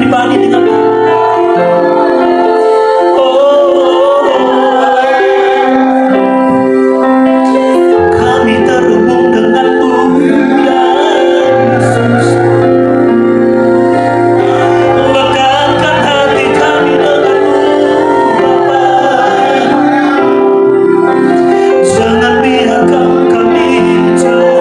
pribadi dengan kami terhubung denganmu ya Yesus. Lekatkan hati kami denganmu Bapa. Jangan biarkan kami jauh.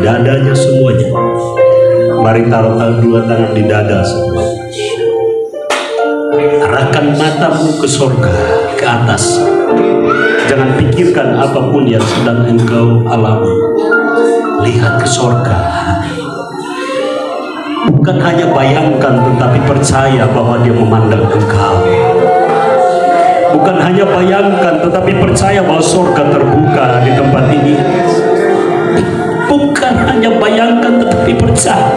Dadanya semuanya. Mari taruh dua tangan di dada semuanya. Arahkan matamu ke surga, ke atas. Jangan pikirkan apapun yang sedang engkau alami. Lihat ke surga. Bukan hanya bayangkan, tetapi percaya bahwa Dia memandang engkau. Bukan hanya bayangkan, tetapi percaya bahwa surga terbuka di tempat ini. Bukan hanya bayangkan, tetapi percaya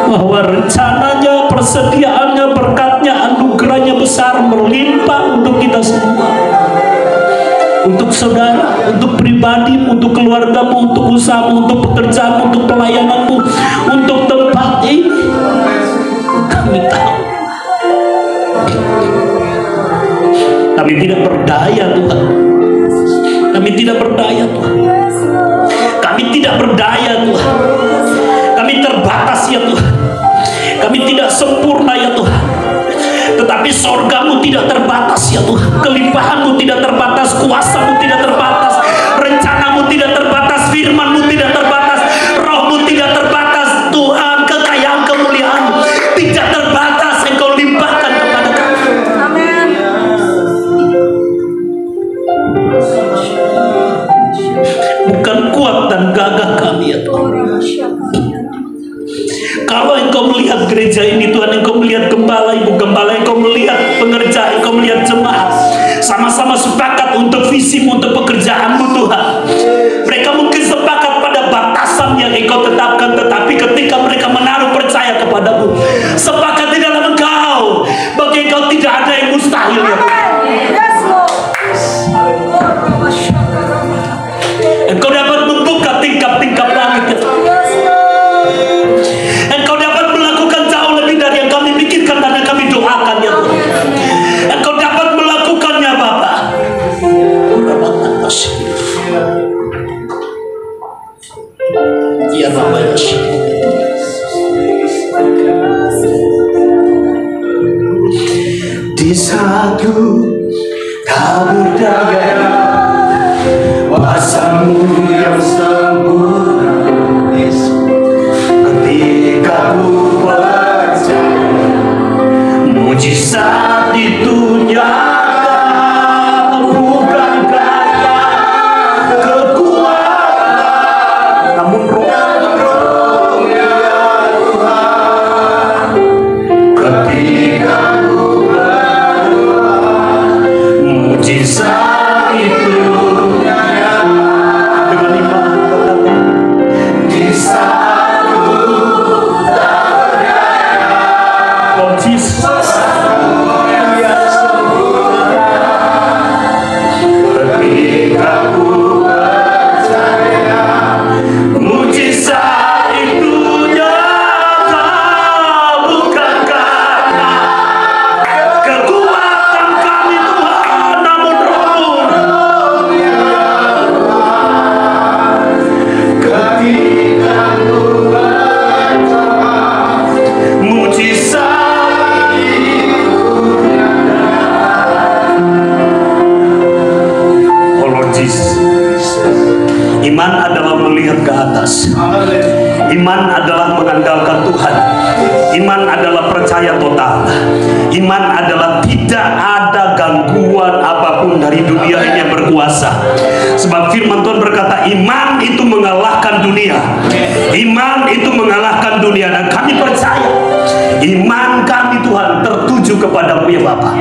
bahwa rencananya, persediaannya, berkatnya, anugerahnya besar, melimpah untuk kita semua, untuk saudara, untuk pribadi, untuk keluargamu, untuk usahamu, untuk pekerjaanmu, untuk pelayananmu, untuk tempat ini. Kami tahu kami tidak berdaya, Tuhan. Kami tidak berdaya, Tuhan. Kami tidak berdaya, Tuhan. Kami terbatas, ya Tuhan. Kami tidak sempurna, ya Tuhan. Tetapi sorgamu tidak terbatas, ya Tuhan. Kelimpahanmu tidak terbatas, kuasamu tidak terbatas, rencanamu tidak terbatas, firmanmu tidak terbatas, rohmu tidak terbatas. Tuhan, kekayaan kemuliaanmu tidak terbatas, Engkau limpahkan kepada kami. Amin. Bukan kuat dan gagah kami, ya Tuhan. Kalau Engkau melihat gereja ini, Tuhan, Engkau melihat gembala, ibu gembala, Engkau melihat pengerja, Engkau melihat jemaat, sama-sama sepakat untuk visimu, untuk pekerjaanmu, Tuhan. Mereka mungkin sepakat pada batasan yang Engkau tetapkan, tetapi ketika mereka menaruh percaya kepadamu, sepakat di dalam Engkau, bagi Engkau tidak ada yang mustahil, ya Tuhan. Engkau dapat membuka tingkap-tingkap langit, ya Tuhan. Engkau dapat melakukan jauh lebih dari yang kami pikirkan dan yang kami doakan, ya Tuhan. Engkau dapat melakukannya, Bapa. Ya Bapa, ya di satu tak berdaya, kuasamu yang sempurna. Ketika ku percaya, mujizat itu nyata, bukan karena kekuatan, namun roh ya Tuhan. Ketika ku berdoa, mujizat itu nyata. Dengan iman katakan, di satu tak berdaya, oh Jesus, yang sempurna. Ketika ku percaya, mujizat itu nyata, bukan karena kekuatan kami, Tuhan, namun roh ya Tuhan. Ketika ku berdoa, mujizat itu nyata. Oh Lord Jesus, iman adalah melihat ke atas. Iman adalah mengandalkan Tuhan. Iman adalah percaya total. Iman adalah tidak ada gangguan apapun dari dunia ini yang berkuasa. Sebab firman Tuhan berkata, iman itu mengalahkan dunia. Iman itu mengalahkan dunia. Dan kami percaya iman kami, Tuhan, tertuju kepadamu, ya Bapa.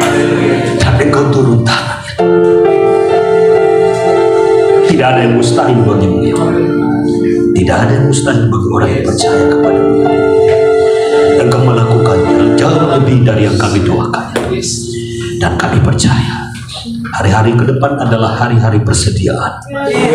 Dan Engkau turun tangan. Tidak ada yang mustahil bagimu, ya Allah. Tidak ada yang mustahil bagi orang yang percaya kepadamu. Engkau melakukannya jauh lebih dari yang kami doakan. Dan kami percaya Hari-hari ke depan adalah hari-hari persediaan,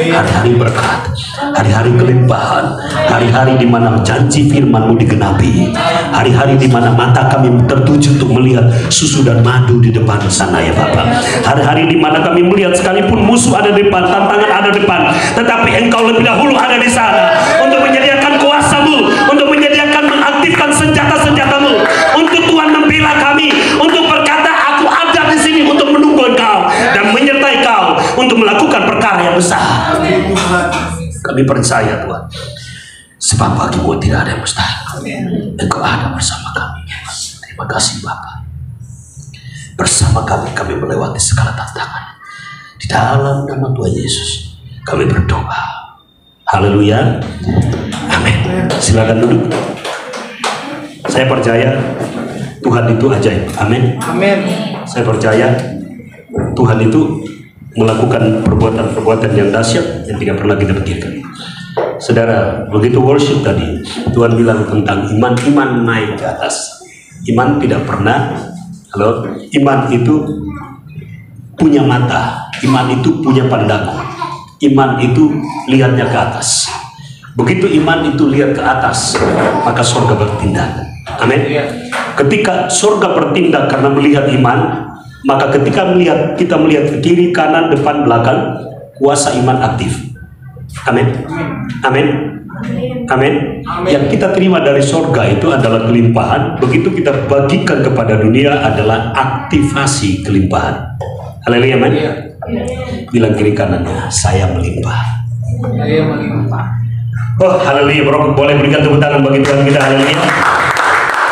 hari-hari berkat, hari-hari kelimpahan, hari-hari di mana janji firman-Mu digenapi, hari-hari di mana mata kami tertuju untuk melihat susu dan madu di depan sana ya Bapa. Hari-hari di mana kami melihat sekalipun musuh ada di depan, tantangan ada di depan, tetapi Engkau lebih dahulu ada di sana untuk menyediakan kuasa-Mu, untuk menyediakan mengaktifkan senjata-senjata-Mu, untuk Tuhan membela kami, untuk berkata aku ada di sini untuk menunggu Engkau dan menyertai Kau untuk melakukan perkara yang besar. Kami percaya Tuhan, sebab bagi-Mu tidak ada yang mustahil. Engkau ada bersama kami. Terima kasih Bapa. Bersama kami melewati segala tantangan. Di dalam nama Tuhan Yesus kami berdoa. Haleluya. Amin. Silakan duduk. Saya percaya Tuhan itu ajaib. Amin. Amin. Saya percaya Tuhan itu melakukan perbuatan-perbuatan yang dahsyat yang tidak pernah kita pikirkan. Saudara, begitu worship tadi, Tuhan bilang tentang iman naik ke atas. Iman tidak pernah, iman itu punya mata, iman itu punya pandangan, iman itu lihatnya ke atas. Begitu iman itu lihat ke atas, maka surga bertindak. Amin. Ketika surga bertindak karena melihat iman, maka ketika kita melihat ke kiri, kanan, depan, belakang, kuasa iman aktif. Amin. Amin. Amin. Yang kita terima dari surga itu adalah kelimpahan. Begitu kita bagikan kepada dunia adalah aktivasi kelimpahan. Haleluya, amin. Bilang kiri kanannya, saya melimpah. Saya melimpah. Oh, haleluya. Boleh berikan tepuk tangan bagi Tuhan kita. Haleluya.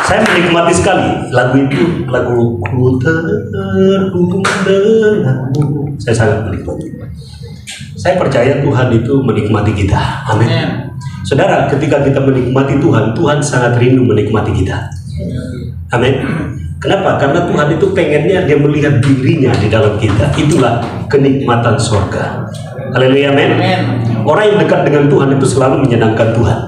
Saya menikmati sekali lagu itu, lagu Ku Terhubung Denganmu. Saya sangat menikmati. Saya percaya Tuhan itu menikmati kita. Amin. Saudara, ketika kita menikmati Tuhan, Tuhan sangat rindu menikmati kita. Amin. Kenapa? Karena Tuhan itu pengennya dia melihat dirinya di dalam kita. Itulah kenikmatan surga. Haleluya, amin. Orang yang dekat dengan Tuhan itu selalu menyenangkan Tuhan.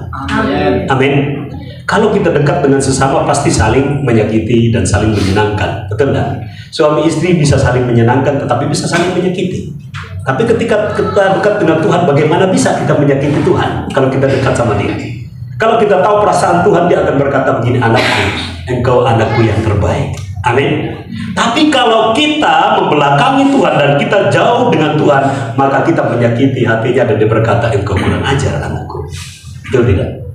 Amin. Kalau kita dekat dengan sesama pasti saling menyakiti dan saling menyenangkan, betul tidak? Suami istri bisa saling menyenangkan tetapi bisa saling menyakiti. Tapi ketika kita dekat dengan Tuhan, bagaimana bisa kita menyakiti Tuhan kalau kita dekat sama Dia? Kalau kita tahu perasaan Tuhan, Dia akan berkata begini, anakku, engkau anakku yang terbaik. Amin. Tapi kalau kita membelakangi Tuhan dan kita jauh dengan Tuhan, maka kita menyakiti hatinya dan Dia berkata, engkau kurang ajar anakku. Betul tidak?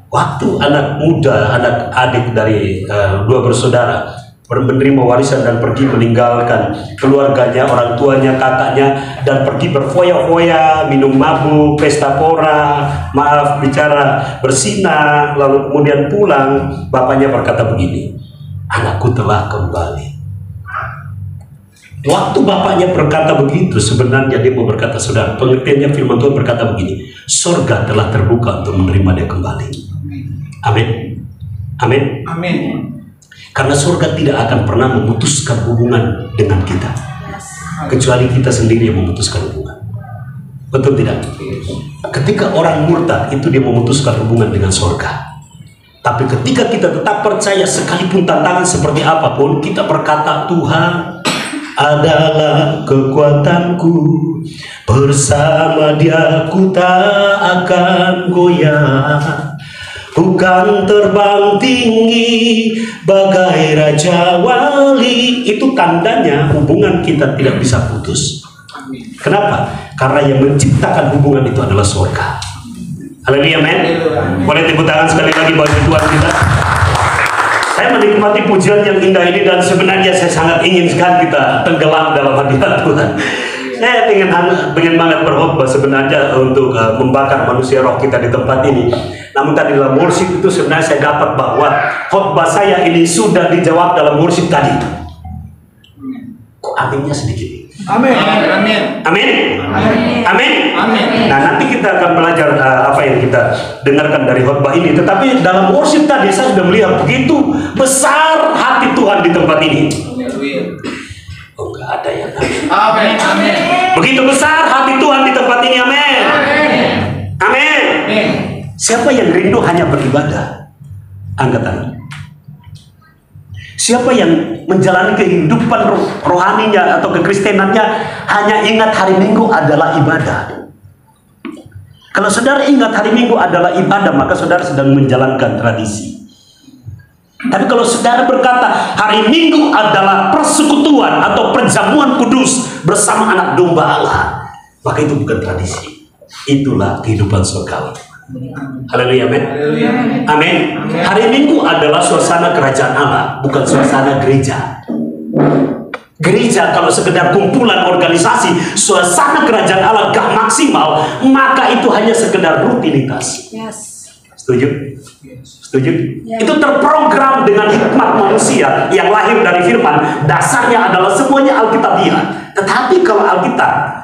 Waktu anak muda, anak adik dari dua bersaudara menerima warisan dan pergi meninggalkan keluarganya, orang tuanya, kakaknya, dan pergi berfoya-foya, minum mabuk, pesta pora, bicara bersina, lalu kemudian pulang, bapaknya berkata begini, anakku telah kembali. Waktu bapaknya berkata begitu, sebenarnya dia mau berkata, saudara, pengertiannya firman Tuhan berkata begini, surga telah terbuka untuk menerima dia kembali. Amin. Amin. Amin. Karena surga tidak akan pernah memutuskan hubungan dengan kita, kecuali kita sendiri yang memutuskan hubungan. Betul tidak? Ketika orang murtad itu dia memutuskan hubungan dengan surga. Tapi ketika kita tetap percaya sekalipun tantangan seperti apapun, kita berkata Tuhan adalah kekuatanku, bersama Dia ku tak akan goyah. Bukan terbang tinggi bagai Raja Wali. Itu tandanya hubungan kita tidak bisa putus. Kenapa? Karena yang menciptakan hubungan itu adalah surga. Haleluya, amin. Boleh tepuk tangan sekali lagi bagi Tuhan kita. Saya menikmati pujian yang indah ini dan sebenarnya saya sangat ingin sekali kita tenggelam dalam hadirat Tuhan. Saya pengen banget berkhotbah sebenarnya untuk membakar manusia roh kita di tempat ini. Namun tadi dalam worship itu sebenarnya saya dapat bahwa khotbah saya ini sudah dijawab dalam worship tadi. Kok aminnya sedikit? Amin. Amin. Amin. Amin. Amin. Nah, nanti kita akan belajar apa yang kita dengarkan dari khotbah ini. Tetapi dalam worship tadi saya sudah melihat begitu besar hati Tuhan di tempat ini. Oh, enggak ada yang amin. Amin. Amin. Begitu besar hati Tuhan di tempat ini. Amin. Amin. Amin. Siapa yang rindu hanya beribadah? Angkat tangan. Siapa yang menjalani kehidupan rohaninya atau kekristenannya hanya ingat hari Minggu adalah ibadah. Kalau saudara ingat hari Minggu adalah ibadah, maka saudara sedang menjalankan tradisi. Tapi kalau saudara berkata hari Minggu adalah persekutuan atau perjamuan kudus bersama anak domba Allah, maka itu bukan tradisi. Itulah kehidupan surgawi. Haleluya, amin. Amin. Hari Minggu adalah suasana kerajaan Allah, bukan suasana gereja. Gereja kalau sekedar kumpulan organisasi, suasana kerajaan Allah gak maksimal, maka itu hanya sekedar rutinitas. Setuju? Setuju? Itu terprogram dengan hikmat manusia yang lahir dari firman. Dasarnya adalah semuanya Alkitabiah. Tetapi kalau Alkitab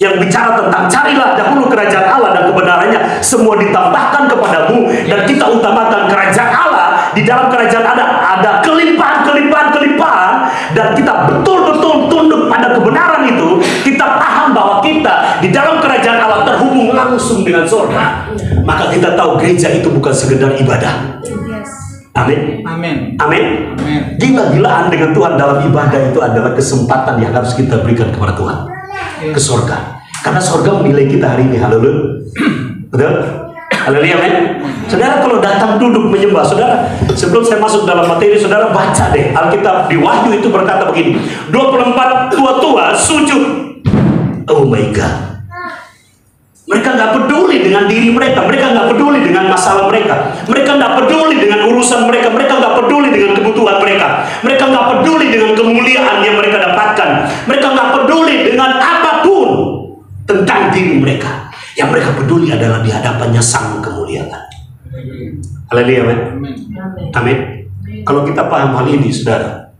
yang bicara tentang carilah dahulu kerajaan Allah dan kebenarannya, semua ditambahkan kepadamu, dan kita utamakan kerajaan Allah. Di dalam kerajaan ada kelimpahan, dan kita betul-betul tunduk pada kebenaran itu. Kita paham bahwa kita di dalam kerajaan Allah terhubung langsung dengan surga. Maka kita tahu gereja itu bukan sekedar ibadah. Amin. Amin. Amin. Gila-gilaan dengan Tuhan dalam ibadah itu adalah kesempatan yang harus kita berikan kepada Tuhan. Ke surga. Karena surga menilai kita hari ini. Haleluya. Betul? Haleluya, amin. Saudara kalau datang duduk menyembah, saudara, sebelum saya masuk dalam materi, saudara baca deh Alkitab. Di Wahyu itu berkata begini, 24 tua-tua sujud. Oh my God. Mereka nggak peduli dengan diri mereka, mereka nggak peduli dengan masalah mereka, mereka nggak peduli dengan urusan mereka, mereka nggak peduli dengan kebutuhan mereka, mereka nggak peduli dengan kemuliaan yang mereka dapatkan, mereka nggak peduli dengan apapun tentang diri mereka. Yang mereka peduli adalah di hadapannya Sang Kemuliaan. Haleluya, amin. Amin. Kalau kita paham hal ini, saudara,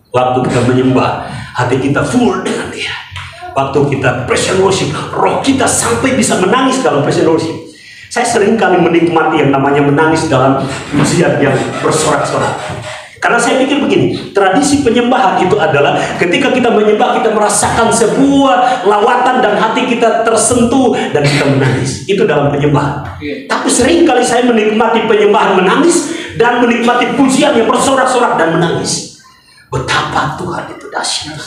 waktu kita menyembah, hati kita full dengan Dia. Waktu kita praise and worship, roh kita sampai bisa menangis dalam praise and worship. Saya sering kali menikmati yang namanya menangis dalam pujian yang bersorak-sorak. Karena saya pikir begini, tradisi penyembahan itu adalah ketika kita menyembah, kita merasakan sebuah lawatan dan hati kita tersentuh dan kita menangis. Itu dalam penyembahan. Tapi sering kali saya menikmati penyembahan menangis dan menikmati pujian yang bersorak-sorak dan menangis. Betapa Tuhan itu dahsyat.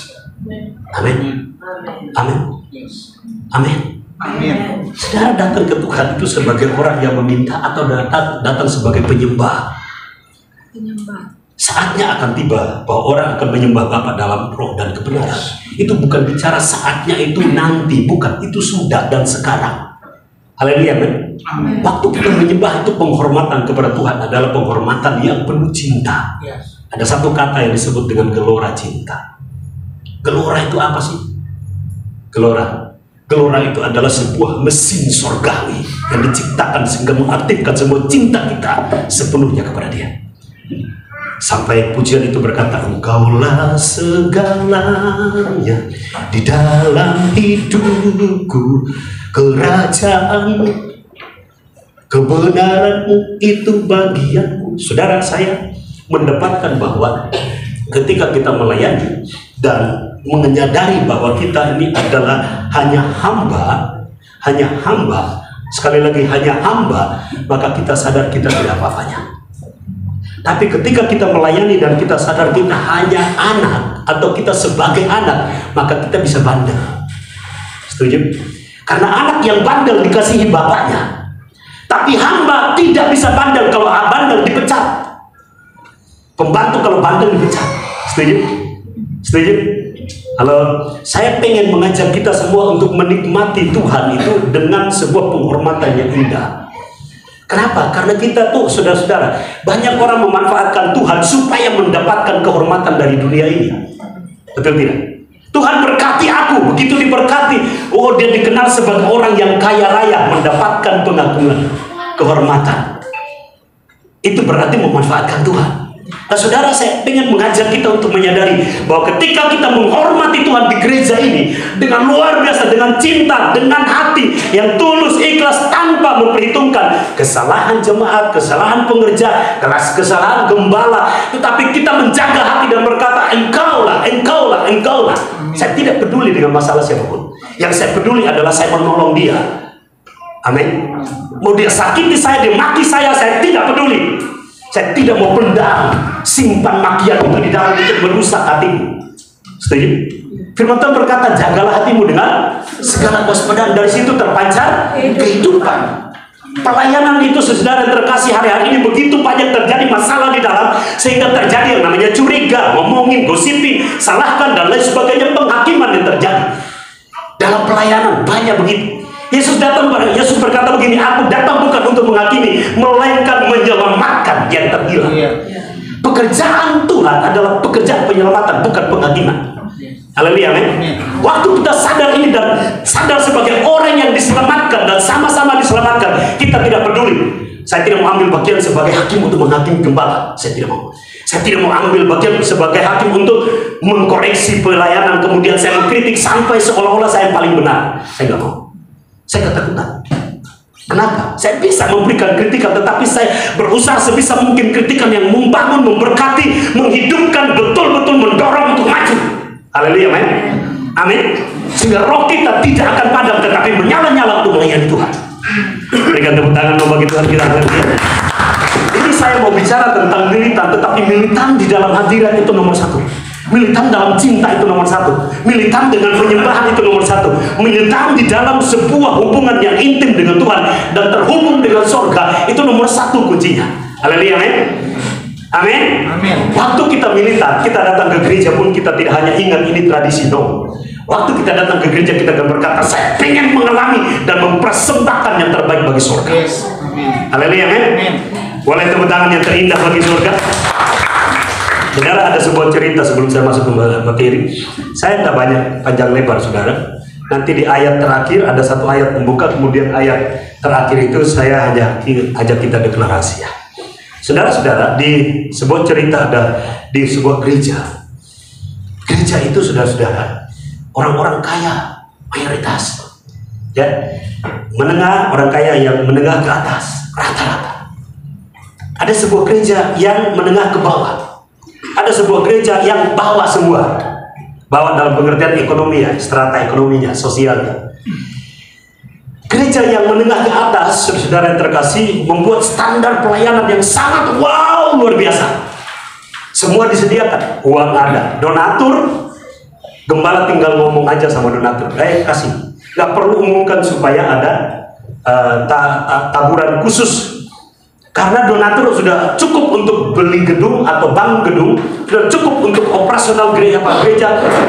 Amin. Amin. Amin. Amin. Saudara datang ke Tuhan itu sebagai orang yang meminta atau datang sebagai penyembah. Saatnya akan tiba bahwa orang akan menyembah Bapa dalam roh dan kebenaran. Itu bukan bicara saatnya itu nanti, bukan, itu sudah dan sekarang. Haleluya, amin. Waktu kita menyembah itu penghormatan kepada Tuhan adalah penghormatan yang penuh cinta. Ada satu kata yang disebut dengan gelora cinta. Gelora itu apa sih? Gelora itu adalah sebuah mesin surgawi yang diciptakan sehingga mengaktifkan semua cinta kita sepenuhnya kepada Dia. Sampai pujian itu berkata, Engkaulah segalanya di dalam hidupku, kerajaan kebenaranmu itu bagianku. Saudara, saya mendapatkan bahwa ketika kita melayani dan menyadari bahwa kita ini adalah hanya hamba, sekali lagi hanya hamba, maka kita sadar kita tidak apa-apanya. Tapi ketika kita melayani dan kita sadar kita hanya anak atau kita sebagai anak, maka kita bisa bandel. Setuju? Karena anak yang bandel dikasihi bapaknya. Tapi hamba tidak bisa bandel. Kalau bandel dipecat. Pembantu kalau bandel dipecat. Setuju? Setuju? Halo, saya pengen mengajak kita semua untuk menikmati Tuhan itu dengan sebuah penghormatan yang indah. Kenapa? Karena kita tuh, saudara-saudara, banyak orang memanfaatkan Tuhan supaya mendapatkan kehormatan dari dunia ini. Betul tidak? Tuhan berkati aku, begitu diberkati, oh dia dikenal sebagai orang yang kaya raya, mendapatkan pengakuan, kehormatan. Itu berarti memanfaatkan Tuhan. Nah saudara, saya ingin mengajak kita untuk menyadari bahwa ketika kita menghormati Tuhan di gereja ini dengan luar biasa, dengan cinta, dengan hati yang tulus, ikhlas, tanpa memperhitungkan kesalahan jemaat, kesalahan pengerja, kesalahan gembala, tetapi kita menjaga hati dan berkata, engkaulah. Saya tidak peduli dengan masalah siapapun. Yang saya peduli adalah saya menolong dia. Amin. Mau dia sakiti saya, dia maki saya tidak peduli. Saya tidak mau pendam simpan makian itu di dalam untuk merusak hatimu. Setuju? Firman Tuhan berkata, jagalah hatimu dengan segala kewaspadaan, dari situ terpancar kehidupan. Pelayanan itu, saudara terkasih, hari-hari ini begitu banyak terjadi masalah di dalam, sehingga terjadi yang namanya curiga, ngomongin, gosipin, salahkan dan lain sebagainya, penghakiman yang terjadi dalam pelayanan banyak begitu. Yesus berkata begini, aku datang bukan untuk menghakimi, melainkan menyelamatkan yang terhilang. Pekerjaan Tuhan adalah pekerjaan penyelamatan, bukan penghakiman. Haleluya, amin. Waktu kita sadar ini dan sadar sebagai orang yang diselamatkan dan sama-sama diselamatkan, kita tidak peduli. Saya tidak mau ambil bagian sebagai hakim untuk menghakimi gembala. Saya tidak mau. Saya tidak mau ambil bagian sebagai hakim untuk mengkoreksi pelayanan, kemudian saya mengkritik sampai seolah-olah saya yang paling benar. Saya nggak mau. Saya ketakutan. Kenapa? Saya bisa memberikan kritikan, tetapi saya berusaha sebisa mungkin kritikan yang membangun, memberkati, menghidupkan, betul-betul mendorong untuk maju. Haleluya, amin. Amin. Sehingga roh kita tidak akan padam, tetapi menyala-nyala untuk melayani Tuhan. Berikan tepuk tangan bagi Tuhan kita. Ini saya mau bicara tentang militan, tetapi militan di dalam hadirat itu nomor satu. Militan dalam cinta itu nomor satu. Militan dengan penyembahan itu nomor satu. Militan di dalam sebuah hubungan yang intim dengan Tuhan dan terhubung dengan sorga itu nomor satu kuncinya. Haleluya, amin. Amin. Waktu kita militan, kita datang ke gereja pun kita tidak hanya ingat ini tradisi dong. Waktu kita datang ke gereja, kita akan berkata, saya pengen mengalami dan mempersembahkan yang terbaik bagi surga. Haleluya, amin. Boleh tepuk tangan yang terindah bagi surga. Saudara, ada sebuah cerita sebelum saya masuk ke materi. Saya tidak banyak panjang lebar, saudara. Nanti di ayat terakhir ada satu ayat pembuka, kemudian ayat terakhir itu saya hanya ajak kita deklarasi ya. Saudara-saudara, di sebuah cerita ada di sebuah gereja. Gereja itu, saudara-saudara, orang-orang kaya mayoritas, ya, menengah, orang kaya yang menengah ke atas, rata-rata. Ada sebuah gereja yang menengah ke bawah. Ada sebuah gereja yang bawah semua, bawah dalam pengertian ekonomi ya, strata ekonominya, sosialnya. Gereja yang menengah ke atas, saudara yang terkasih, membuat standar pelayanan yang sangat wow, luar biasa. Semua disediakan, uang ada, donatur, gembala tinggal ngomong aja sama donatur, kasih. Gak perlu umumkan supaya ada taburan khusus. Karena donatur sudah cukup untuk beli gedung atau bangun gedung, sudah cukup untuk operasional gereja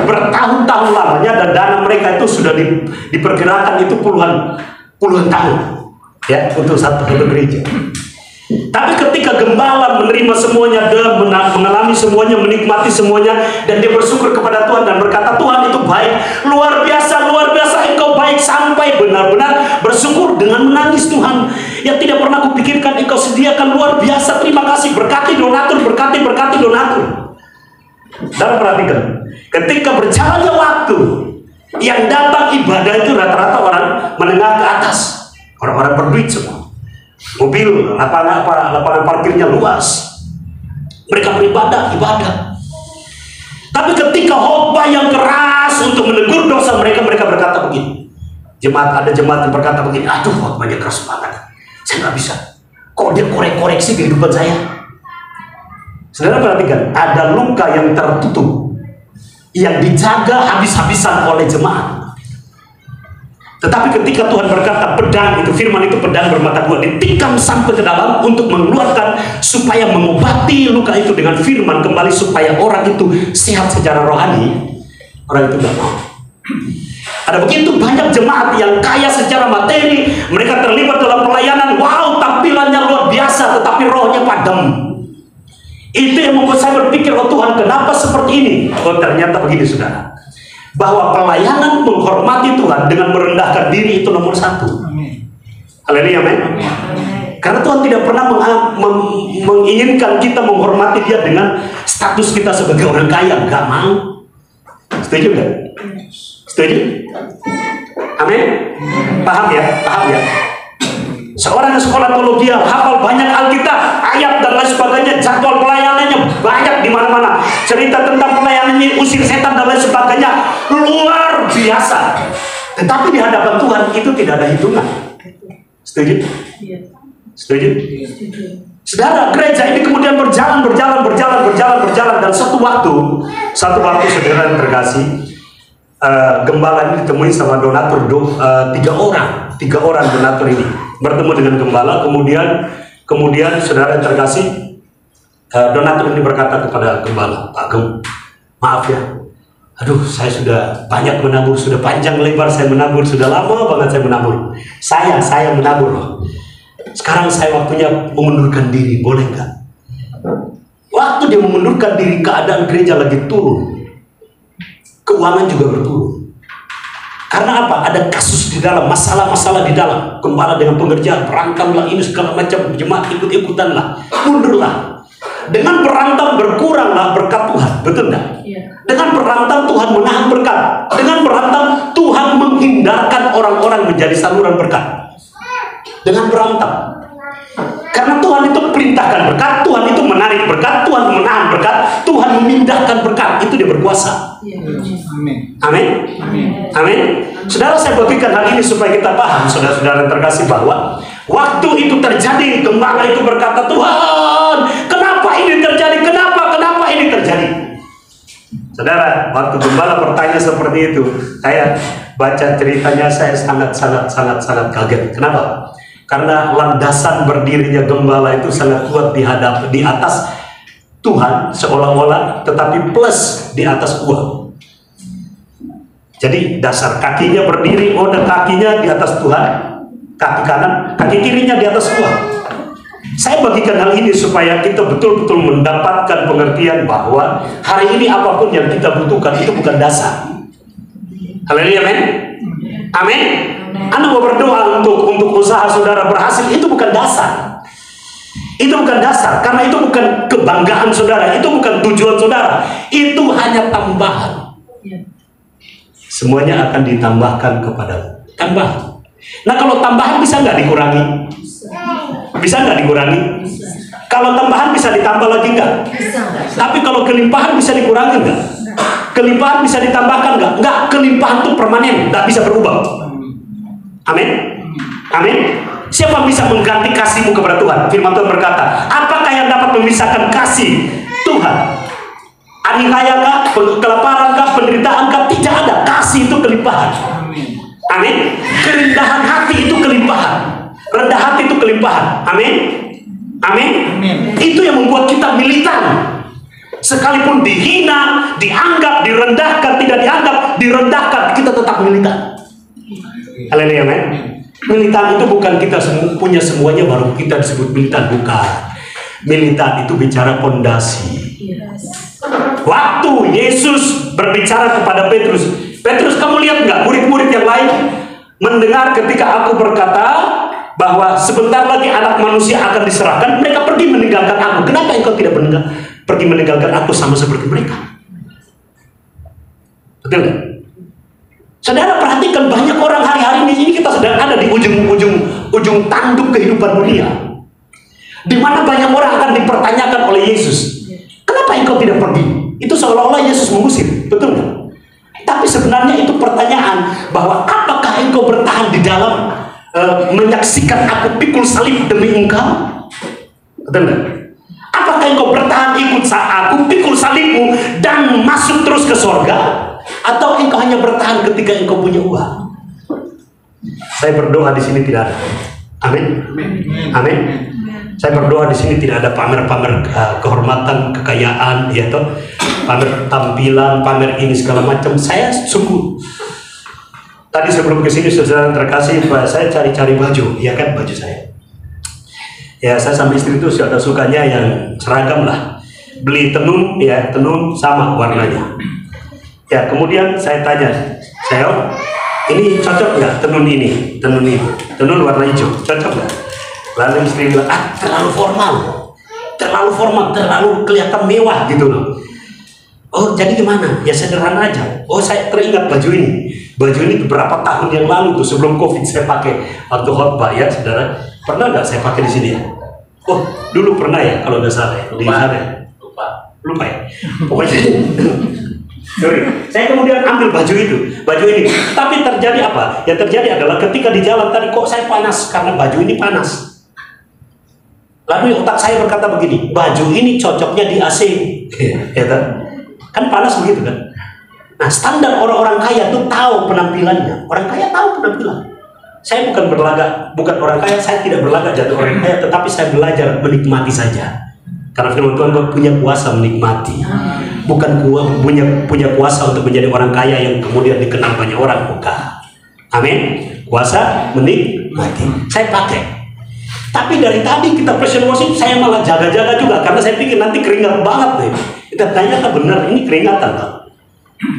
bertahun-tahun lamanya, dan dana mereka itu sudah diperkirakan itu puluhan tahun ya untuk satu gereja. Tapi ketika gembala menerima semuanya, dia mengalami semuanya, menikmati semuanya, dan dia bersyukur kepada Tuhan dan berkata, Tuhan itu baik, luar biasa engkau baik, sampai benar-benar bersyukur dengan menangis, Tuhan yang tidak pernah kupikirkan engkau sediakan, luar biasa, terima kasih, berkati donatur, berkati donatur. Dan perhatikan, ketika berjalannya waktu, yang datang ibadah itu rata-rata orang menengah ke atas, orang-orang berduit semua. Mobil, lapangan parkirnya luas. Mereka beribadah, ibadah. Tapi ketika khotbah yang keras untuk menegur dosa mereka berkata begini. Ada jemaat yang berkata begini, aduh khotbahnya keras banget, saya nggak bisa. Kok dia koreksi kehidupan saya? Saudara perhatikan, ada luka yang tertutup, yang dijaga habis-habisan oleh jemaat. Tetapi ketika Tuhan berkata, pedang itu, firman itu pedang bermata dua, ditikam sampai ke dalam untuk mengeluarkan, supaya mengobati luka itu dengan firman kembali, supaya orang itu sehat secara rohani, orang itu tidak mau. Ada begitu banyak jemaat yang kaya secara materi, mereka terlibat dalam pelayanan, wow, tampilannya luar biasa, tetapi rohnya padam. Itu yang membuat saya berpikir, oh Tuhan, kenapa seperti ini? Oh ternyata begini, saudara, bahwa pelayanan menghormati Tuhan dengan merendahkan diri itu nomor satu. Haleluya, amin. Karena Tuhan tidak pernah menginginkan kita menghormati Dia dengan status kita sebagai orang kaya. Gak mau. Setuju gak? Setuju? Amin. Paham ya? Paham ya? Seorang yang sekolah teologi, hafal banyak Alkitab, ayat dan lain sebagainya, jadwal pelayanannya banyak di mana-mana, cerita tentang pelayanannya, usir setan dan lain sebagainya, luar biasa. Tetapi di hadapan Tuhan itu tidak ada hitungan. Setuju? Setuju? Saudara, gereja ini kemudian berjalan dan satu waktu saudara yang terkasih, gembala ini ditemui sama donatur, tiga orang donatur ini bertemu dengan gembala. Kemudian saudara yang terkasih, donatur ini berkata kepada gembala, Pak Gem, maaf ya, aduh saya sudah banyak menabur, sudah panjang lebar saya menabur, sudah lama banget saya menabur, saya menabur loh. Sekarang saya waktunya mengundurkan diri, boleh nggak? Waktu dia mengundurkan diri, keadaan gereja lagi turun, keuangan juga berturun. Karena apa? Ada kasus di dalam, masalah-masalah di dalam. Gembala dengan pengerjaan, perangkamlah ini segala macam, jemaat ikut-ikutan lah, mundurlah. Dengan perantau berkuranglah berkat Tuhan, betul nggak? Dengan perantau Tuhan menahan berkat. Dengan perantau Tuhan menghindarkan orang-orang menjadi saluran berkat. Dengan perantau. Karena Tuhan itu perintahkan berkat, Tuhan itu menarik berkat, Tuhan menahan berkat, Tuhan memindahkan berkat. Itu dia berkuasa. Amin. Amin. Saudara, saya bagikan hal ini supaya kita paham, saudara-saudara yang terkasih, bahwa waktu itu terjadi, gembala itu berkata, Tuhan, kenapa ini terjadi? Kenapa ini terjadi? Saudara, waktu gembala bertanya seperti itu, saya baca ceritanya, saya sangat kaget. Kenapa? Karena landasan berdirinya gembala itu sangat kuat di atas Tuhan seolah-olah, tetapi plus di atas uang. Jadi dasar kakinya berdiri, kakinya di atas Tuhan, kaki kanan, kaki kirinya di atas uang. Saya bagikan hal ini supaya kita betul-betul mendapatkan pengertian bahwa hari ini apapun yang kita butuhkan itu bukan dasar. Haleluya, amin. Amin. Anda mau berdoa untuk usaha saudara berhasil, itu bukan dasar. Itu bukan dasar, karena itu bukan kebanggaan saudara, itu bukan tujuan saudara. Itu hanya tambahan. Semuanya akan ditambahkan kepadamu. Tambahan. Nah, kalau tambahan bisa nggak dikurangi? Bisa nggak dikurangi? Kalau tambahan bisa ditambah lagi nggak? Tapi kalau kelimpahan bisa dikurangi nggak? Kelimpahan bisa ditambahkan nggak? Nggak, kelimpahan itu permanen, nggak bisa berubah. Amin. Amin. Siapa bisa mengganti kasihmu kepada Tuhan? Firman Tuhan berkata, apakah yang dapat memisahkan kasih Tuhan? Aniayakah, kelaparankah, penderitaankah? Tidak ada. Kasih itu kelimpahan. Amin. Kerendahan hati itu kelimpahan. Rendah hati itu kelimpahan. Amin. Amin. Itu yang membuat kita militan. Sekalipun dihina, dianggap, direndahkan, tidak dianggap, direndahkan, kita tetap militan. Haleluya, amin. Militan itu bukan kita punya semuanya baru kita disebut militan, bukan. Militan itu bicara pondasi. Waktu Yesus berbicara kepada Petrus, kamu lihat nggak murid-murid yang lain mendengar ketika aku berkata bahwa sebentar lagi anak manusia akan diserahkan, mereka pergi meninggalkan aku. Kenapa engkau tidak pergi meninggalkan aku sama seperti mereka? Betul nggak? Saudara, perhatikan, banyak orang hari-hari ini kita sedang ada di ujung tanduk kehidupan dunia, di mana banyak orang akan dipertanyakan oleh Yesus. Kenapa engkau tidak pergi? Itu seolah-olah Yesus mengusir, betul nggak? Tapi sebenarnya itu pertanyaan bahwa apakah engkau bertahan di dalam menyaksikan aku pikul salib demi engkau? Betul nggak? Apakah engkau bertahan ikut aku pikul salibmu dan masuk terus ke sorga? Atau engkau hanya bertahan ketika engkau punya uang? Saya berdoa di sini tidak ada. Amin. Amin. Saya berdoa di sini tidak ada pamer-pamer kehormatan, kekayaan, ya toh, pamer tampilan, pamer ini segala macam. Saya sungguh. Tadi sebelum ke sini saudara terkasih, saya cari-cari baju, ya kan, baju saya. Ya, saya sama istri itu sudah sukanya yang seragam lah. Beli tenun, ya tenun sama warnanya. Ya, kemudian saya tanya, saya, ini cocok nggak tenun ini, tenun warna hijau, cocok nggak? Lalu istri bilang, terlalu formal, terlalu kelihatan mewah gitu loh. Oh, jadi gimana? Ya sederhana aja. Oh, saya teringat baju ini beberapa tahun yang lalu tuh, sebelum COVID saya pakai waktu khotbah, ya saudara. Pernah nggak saya pakai di sini ya? Oh, dulu pernah ya, kalau nggak salah ya. Lupa ya. Pokoknya. Sorry. Saya kemudian ambil baju ini. Tapi terjadi apa? Yang terjadi adalah ketika di jalan tadi kok saya panas karena baju ini panas. Lalu otak saya berkata begini, baju ini cocoknya di AC. Ya kan panas begitu kan. Nah, standar orang-orang kaya tuh tahu penampilannya. Orang kaya tahu penampilan. Saya bukan orang kaya, saya tidak berlagak jadi orang kaya, tetapi saya belajar menikmati saja. Karena firman Tuhan punya kuasa menikmati. Bukan punya kuasa untuk menjadi orang kaya yang kemudian dikenal banyak orang, bukan. Amin. Kuasa menikmati. Saya pakai. Tapi dari tadi kita present worship, saya malah jaga-jaga juga karena saya pikir nanti keringat banget nih. Kita tanya benar ini keringatan kan?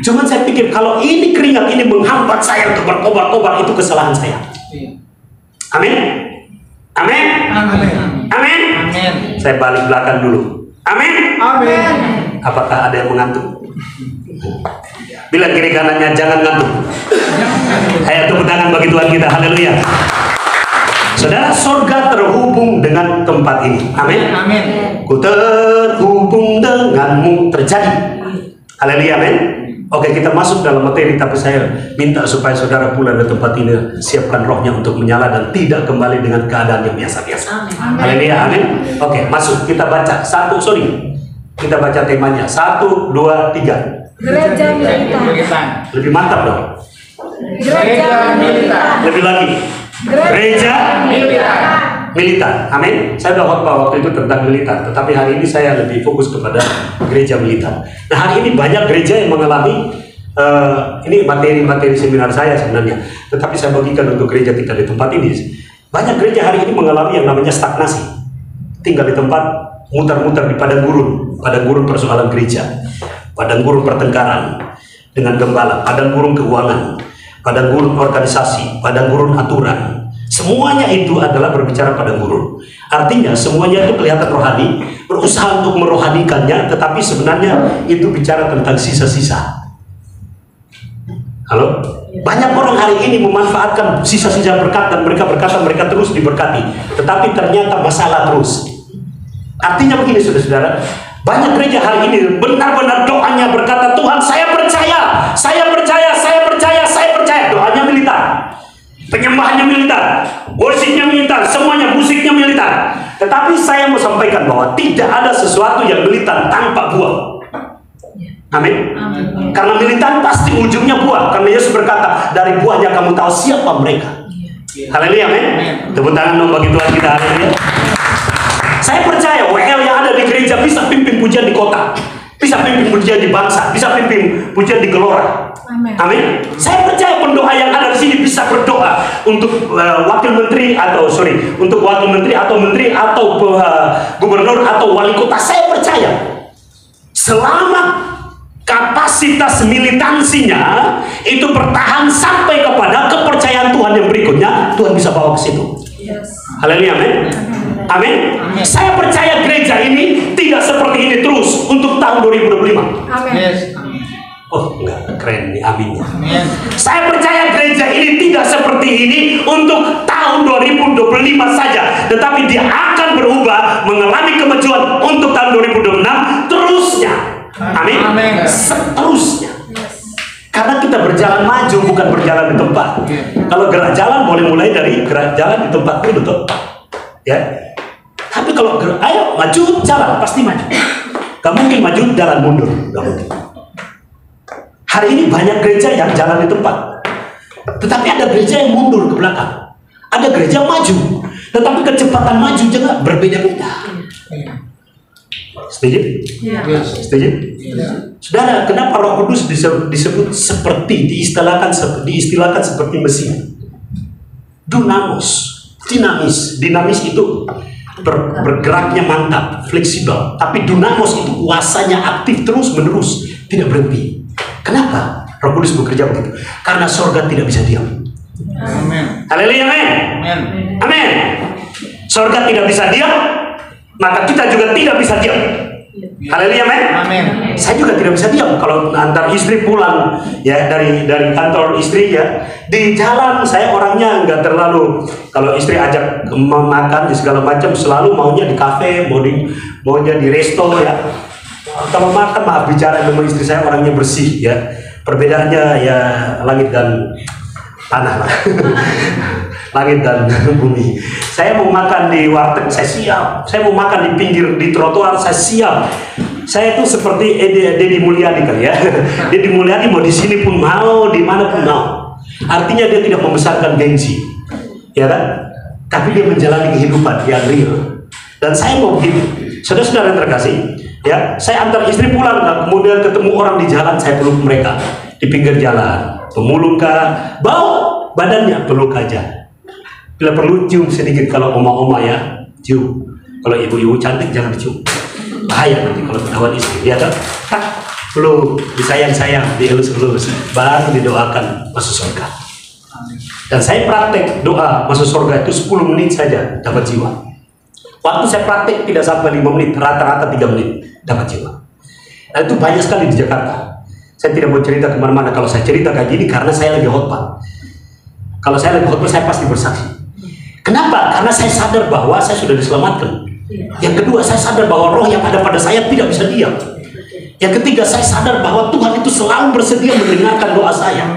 Cuman saya pikir kalau ini keringat ini menghambat saya untuk berkobar-kobar, itu kesalahan saya. Amin. Amin. Amin. Amin. Amin. Saya balik belakang dulu. Amin. Amin. Apakah ada yang mengantuk? Bilang kiri kanannya jangan ngantuk. Ayo tepuk tangan bagi Tuhan kita. Haleluya. Saudara, surga terhubung dengan tempat ini. Amin. Amin. Ku terhubung denganmu, terjadi. Haleluya, amin. Oke, kita masuk dalam materi, tapi saya minta supaya saudara pulang ke tempat ini, siapkan rohnya untuk menyala dan tidak kembali dengan keadaan yang biasa-biasa. Haleluya, amin. Oke, masuk. Kita baca. Kita baca temanya. 1, 2, 3. Gereja militan. Lebih mantap dong. Gereja militan. Lebih lagi. Gereja militan. Amin. Saya sudah khotbah waktu itu tentang militan, tetapi hari ini saya lebih fokus kepada gereja militan. Nah, hari ini banyak gereja yang mengalami ini materi seminar saya sebenarnya, tetapi saya bagikan untuk gereja kita di tempat ini. Banyak gereja hari ini mengalami yang namanya stagnasi. Tinggal di tempat, muter-muter di padang gurun persoalan gereja, padang gurun pertengkaran dengan gembala, padang gurun keuangan, padang gurun organisasi, padang gurun aturan. Semuanya itu adalah berbicara padang gurun. Artinya semuanya itu kelihatan rohani, berusaha untuk merohanikannya, tetapi sebenarnya itu bicara tentang sisa-sisa. Halo? Banyak orang hari ini memanfaatkan sisa-sisa berkat dan mereka berkata mereka terus diberkati, tetapi ternyata masalah terus. Artinya begini saudara-saudara, banyak gereja hari ini benar-benar doanya berkata, Tuhan saya percaya, saya percaya, saya percaya, saya percaya. Doanya militan, penyembahannya militan, worshipnya militan, semuanya musiknya militan. Tetapi saya mau sampaikan bahwa tidak ada sesuatu yang militan tanpa buah. Amin. Karena militan pasti ujungnya buah. Karena Yesus berkata, dari buahnya kamu tahu siapa mereka. Haleluya, amin. Tepuk tangan dong bagi Tuhan kita. Haleluya. Saya percaya WL yang ada di gereja bisa pimpin pujian di kota, bisa pimpin pujian di bangsa, bisa pimpin pujian di Gelora. Amin. Saya percaya pendoa yang ada di sini bisa berdoa untuk wakil menteri atau menteri atau gubernur atau wali kota. Saya percaya selama kapasitas militansinya itu bertahan sampai kepada kepercayaan Tuhan yang berikutnya, Tuhan bisa bawa ke situ. Haleluya, amin. Amin. Saya percaya gereja ini tidak seperti ini terus untuk tahun 2025. Amin. Oh, enggak, keren nih aminnya. Saya percaya gereja ini tidak seperti ini untuk tahun 2025 saja, tetapi dia akan berubah mengalami kemajuan untuk tahun 2026 terusnya. Amin. Seterusnya. Karena kita berjalan maju, bukan berjalan di tempat. Kalau gerak jalan boleh mulai dari gerak jalan di tempat dulu, betul? Ya. Tapi kalau ayo maju jalan pasti maju. Gak mungkin maju jalan mundur, gak mungkin. Hari ini banyak gereja yang jalan di tempat, tetapi ada gereja yang mundur ke belakang. Ada gereja maju, tetapi kecepatan maju juga berbeda-beda. Setuju? Setuju? Saudara, kenapa Roh Kudus disebut seperti diistilahkan seperti mesin? Dinamis itu bergeraknya mantap, fleksibel. Tapi dunamos itu kuasanya aktif terus menerus, tidak berhenti. Kenapa Roh Kudus bekerja begitu? Karena surga tidak bisa diam. Amin. Haleluya, amin. Amin. Surga tidak bisa diam, maka kita juga tidak bisa diam. Haleluya, amin. Saya juga tidak bisa diam kalau antar istri pulang ya dari kantor istri ya, di jalan saya orangnya nggak terlalu, kalau istri ajak makan di segala macam selalu maunya di kafe, maunya di resto ya. Kalau makan maaf bicara, memang istri saya orangnya bersih ya. Perbedaannya ya langit dan tanah lah. Langit dan bumi. Saya mau makan di warteg, saya siap. Saya mau makan di pinggir, di trotoar, saya siap. Saya itu seperti Deddy Mulyadi kali ya. Deddy Mulyadi mau di sini pun mau, di mana pun mau. Artinya dia tidak membesarkan gengsi, ya kan? Tapi dia menjalani kehidupan yang real. Dan saya mau begitu. Saudara-saudara yang terkasih, ya, saya antar istri pulang, kemudian ketemu orang di jalan, saya peluk mereka di pinggir jalan. Pemulung kah? Bau badannya, peluk aja. Bila perlu cium sedikit kalau oma-oma ya, cium. Kalau ibu-ibu cantik jangan dicium. Bahaya nanti kalau ketahuan istri, ya kan? Tak, peluk, disayang-sayang, dielus-elus, baru didoakan masuk surga. Dan saya praktek doa masuk surga itu 10 menit saja dapat jiwa. Waktu saya praktek tidak sampai 5 menit, rata-rata 3 menit dapat jiwa. Dan itu banyak sekali di Jakarta. Saya tidak mau cerita kemana-mana. Kalau saya cerita kayak gini karena saya lagi khotbah. Kalau saya lagi khotbah saya pasti bersaksi. Kenapa? Karena saya sadar bahwa saya sudah diselamatkan. Yang kedua, saya sadar bahwa roh yang ada pada saya tidak bisa diam. Yang ketiga, saya sadar bahwa Tuhan itu selalu bersedia mendengarkan doa saya.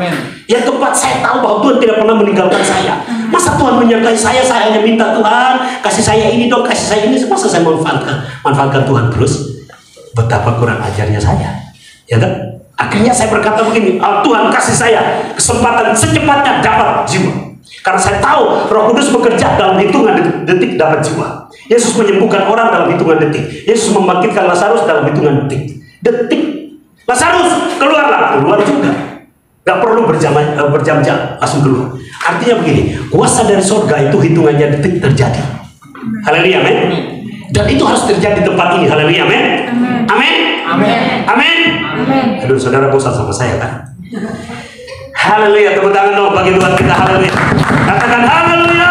Yang keempat, saya tahu bahwa Tuhan tidak pernah meninggalkan saya. Masa Tuhan menyertai saya hanya minta Tuhan, kasih saya ini dong, kasih saya ini. Masa saya manfaatkan Tuhan terus? Betapa kurang ajarnya saya. Ya kan? Akhirnya saya berkata begini, Tuhan kasih saya kesempatan secepatnya dapat jiwa. Karena saya tahu Roh Kudus bekerja dalam hitungan detik dapat jiwa. Yesus menyembuhkan orang dalam hitungan detik. Yesus membangkitkan Lazarus dalam hitungan detik. Lazarus keluarlah, keluar juga. Gak perlu berjam-jam langsung keluar. Artinya begini, kuasa dari surga itu hitungannya detik terjadi. Haleluya, amin. Dan itu harus terjadi di tempat ini. Haleluya, amin. Amin. Amin. Aduh, saudara bosan sama saya kan? Haleluya, tepuk tangan dong bagi Tuhan kita. Haleluya. Katakan haleluya.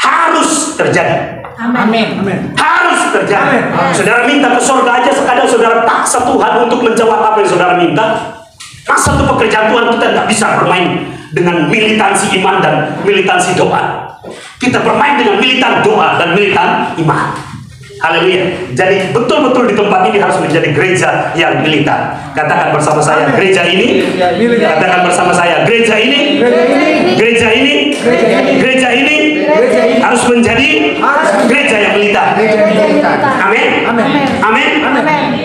Harus terjadi. Amin. Harus terjadi. Saudara minta ke surga aja, sekadang saudara paksa Tuhan untuk menjawab apa yang saudara minta. Masa itu pekerjaan Tuhan kita nggak bisa bermain dengan militansi iman dan militansi doa. Kita bermain dengan militan doa dan militan iman. Haleluya. Jadi betul-betul di tempat ini harus menjadi gereja yang militan. Katakan bersama saya, gereja ini. Katakan bersama saya, gereja ini. Gereja ini. Gereja ini harus menjadi gereja yang militan. Amin. Amin.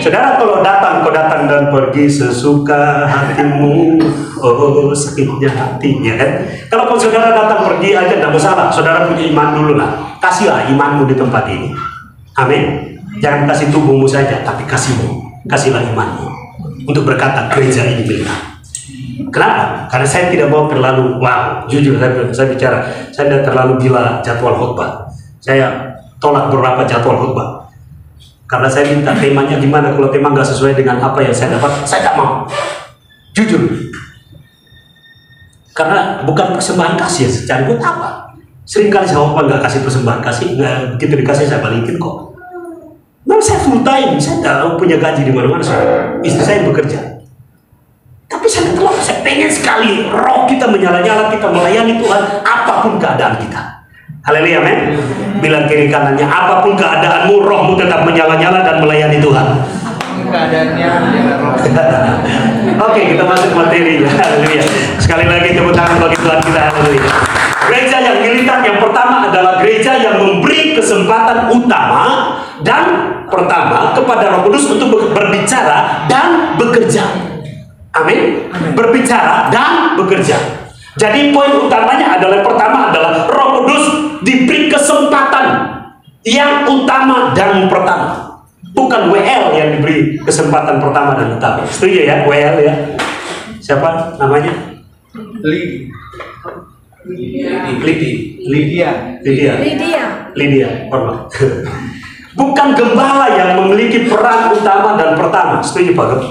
Saudara, kalau datang, kau datang dan pergi sesuka hatimu. Oh, sakitnya hati, ya kan? Kalau saudara datang pergi aja tidak masalah. Saudara punya iman dulu lah. Kasihlah imanmu di tempat ini. Amin. Jangan kasih tubuhmu saja, tapi kasihlah imanmu untuk berkata gereja ini militan. Kenapa? Karena saya tidak mau terlalu jujur saya bicara, saya tidak terlalu gila jadwal khotbah. Saya tolak beberapa jadwal khotbah karena saya minta temanya gimana. Kalau tema nggak sesuai dengan apa yang saya dapat, saya tidak mau. Jujur, karena bukan persembahan kasih ya, secara buat apa? Seringkali saya khotbah nggak kasih persembahan kasih, nggak begitu dikasih saya balikin kok. Nah, saya full time, saya tidak punya gaji di mana-mana. Istri saya bekerja. Tapi saya terlalu, saya pengen sekali roh kita menyala-nyala, kita melayani Tuhan apapun keadaan kita. Haleluya, amin. Bilang kiri kanannya, apapun keadaanmu, rohmu tetap menyala-nyala dan melayani Tuhan. Keadaannya Oke, kita masuk materinya. Haleluya. Sekali lagi tepuk tangan bagi Tuhan kita. Haleluya. Gereja yang militan yang pertama adalah gereja yang memberi kesempatan utama dan pertama kepada Roh Kudus untuk berbicara dan bekerja. Amin. Berbicara dan bekerja. Jadi poin utamanya adalah pertama adalah Roh Kudus diberi kesempatan yang utama dan pertama. Bukan WL yang diberi kesempatan pertama dan utama. Setuju ya, WL ya? Siapa namanya? Lydia. Bukan gembala yang memiliki peran utama dan pertama. Setuju Pak Gem?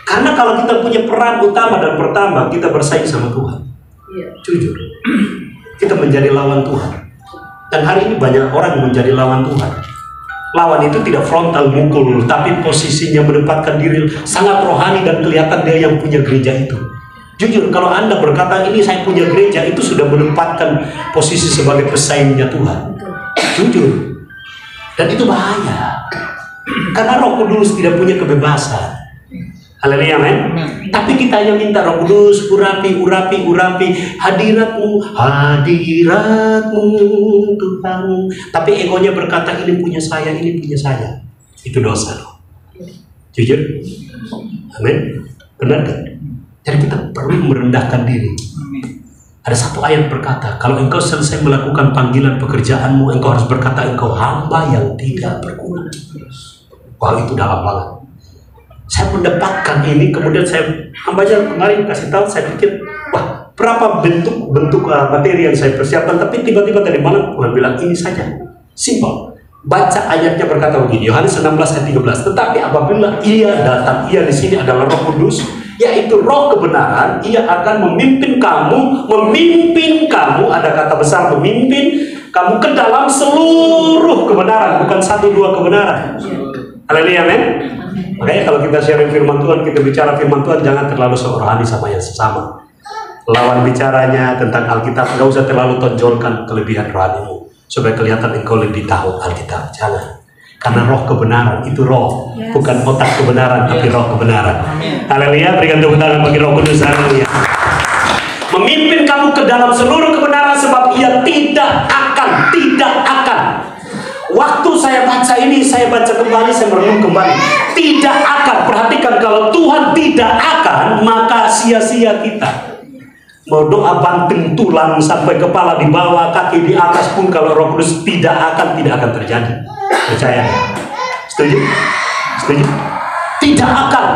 Karena kalau kita punya peran utama dan pertama, kita bersaing sama Tuhan. Jujur, kita menjadi lawan Tuhan. Dan hari ini banyak orang menjadi lawan Tuhan. Lawan itu tidak frontal mukul, tapi posisinya menempatkan diri sangat rohani dan kelihatan dia yang punya gereja itu. Jujur, kalau Anda berkata ini saya punya gereja, itu sudah menempatkan posisi sebagai pesaingnya Tuhan. Jujur. Dan itu bahaya. Karena Roh Kudus tidak punya kebebasan. Haleluya, amin. Tapi kita hanya minta Roh Kudus, urapi hadiratmu Tuhan. Tapi egonya berkata ini punya saya. Itu dosa loh. Jujur, amin. Benar kan? Jadi kita perlu merendahkan diri. Ada satu ayat berkata, kalau engkau selesai melakukan panggilan pekerjaanmu, engkau harus berkata engkau hamba yang tidak berguna. Wah, itu dalam banget. Saya mendapatkan ini, kemudian saya hambanya kemarin kasih tahu, saya pikir, wah, berapa bentuk materi yang saya persiapkan, tapi tiba-tiba tadi malam Tuhan bilang ini saja, simple. Baca ayatnya berkata begini, Yohanes 16 ayat 13. Tetapi apabila ia datang, ia di sini adalah Roh Kudus, yaitu Roh kebenaran, ia akan memimpin kamu, ada kata besar memimpin kamu ke dalam seluruh kebenaran, bukan 1-2 kebenaran. Haleluya, amin. Makanya kalau kita sharing firman Tuhan, kita bicara firman Tuhan, jangan terlalu rohani sama yang sesama. Lawan bicaranya tentang Alkitab, nggak usah terlalu tonjolkan kelebihan rohanimu supaya kelihatan engkau lebih tahu Alkitab. Jangan. Karena roh kebenaran itu roh, bukan otak kebenaran, tapi roh kebenaran. Haleluya, berikan tepuk tangan bagi Roh Kudus. Haleluya. Memimpin kamu ke dalam seluruh kebenaran, sebab ia tidak akan. Waktu saya baca ini, saya baca kembali, saya merenung kembali. Tidak akan. Perhatikan, kalau Tuhan tidak akan, maka sia-sia kita. Mau doa banting tulang sampai kepala di bawah, kaki di atas pun, kalau Roh Kudus tidak akan terjadi. Percaya? Setuju? Tidak akan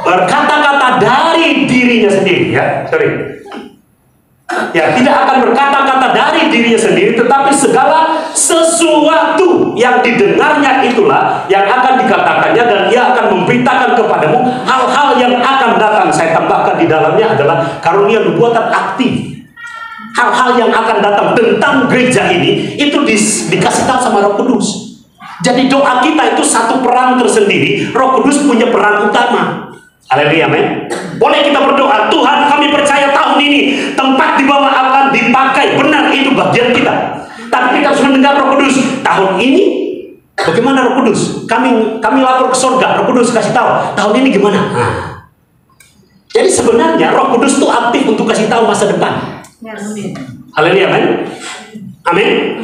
berkata-kata dari dirinya sendiri, tidak akan berkata-kata dari dirinya sendiri, tetapi segala sesuatu yang didengarnya itulah yang akan dikatakannya, dan ia akan memberitakan kepadamu hal-hal yang akan datang. Saya tambahkan di dalamnya adalah karunia nubuatan aktif. Hal-hal yang akan datang tentang gereja ini itu dikasih tahu sama Roh Kudus. Jadi doa kita itu satu peran tersendiri, Roh Kudus punya peran utama. Haleluya, amin. Boleh kita berdoa, Tuhan kami percaya tahun ini tempat di bawah akan dipakai. Benar, itu bagian kita. Tapi kita harus mendengar Roh Kudus. Tahun ini bagaimana Roh Kudus? Kami lapor ke surga, Roh Kudus kasih tahu tahun ini gimana. Jadi sebenarnya Roh Kudus itu aktif untuk kasih tahu masa depan. Haleluya, amin. Amin.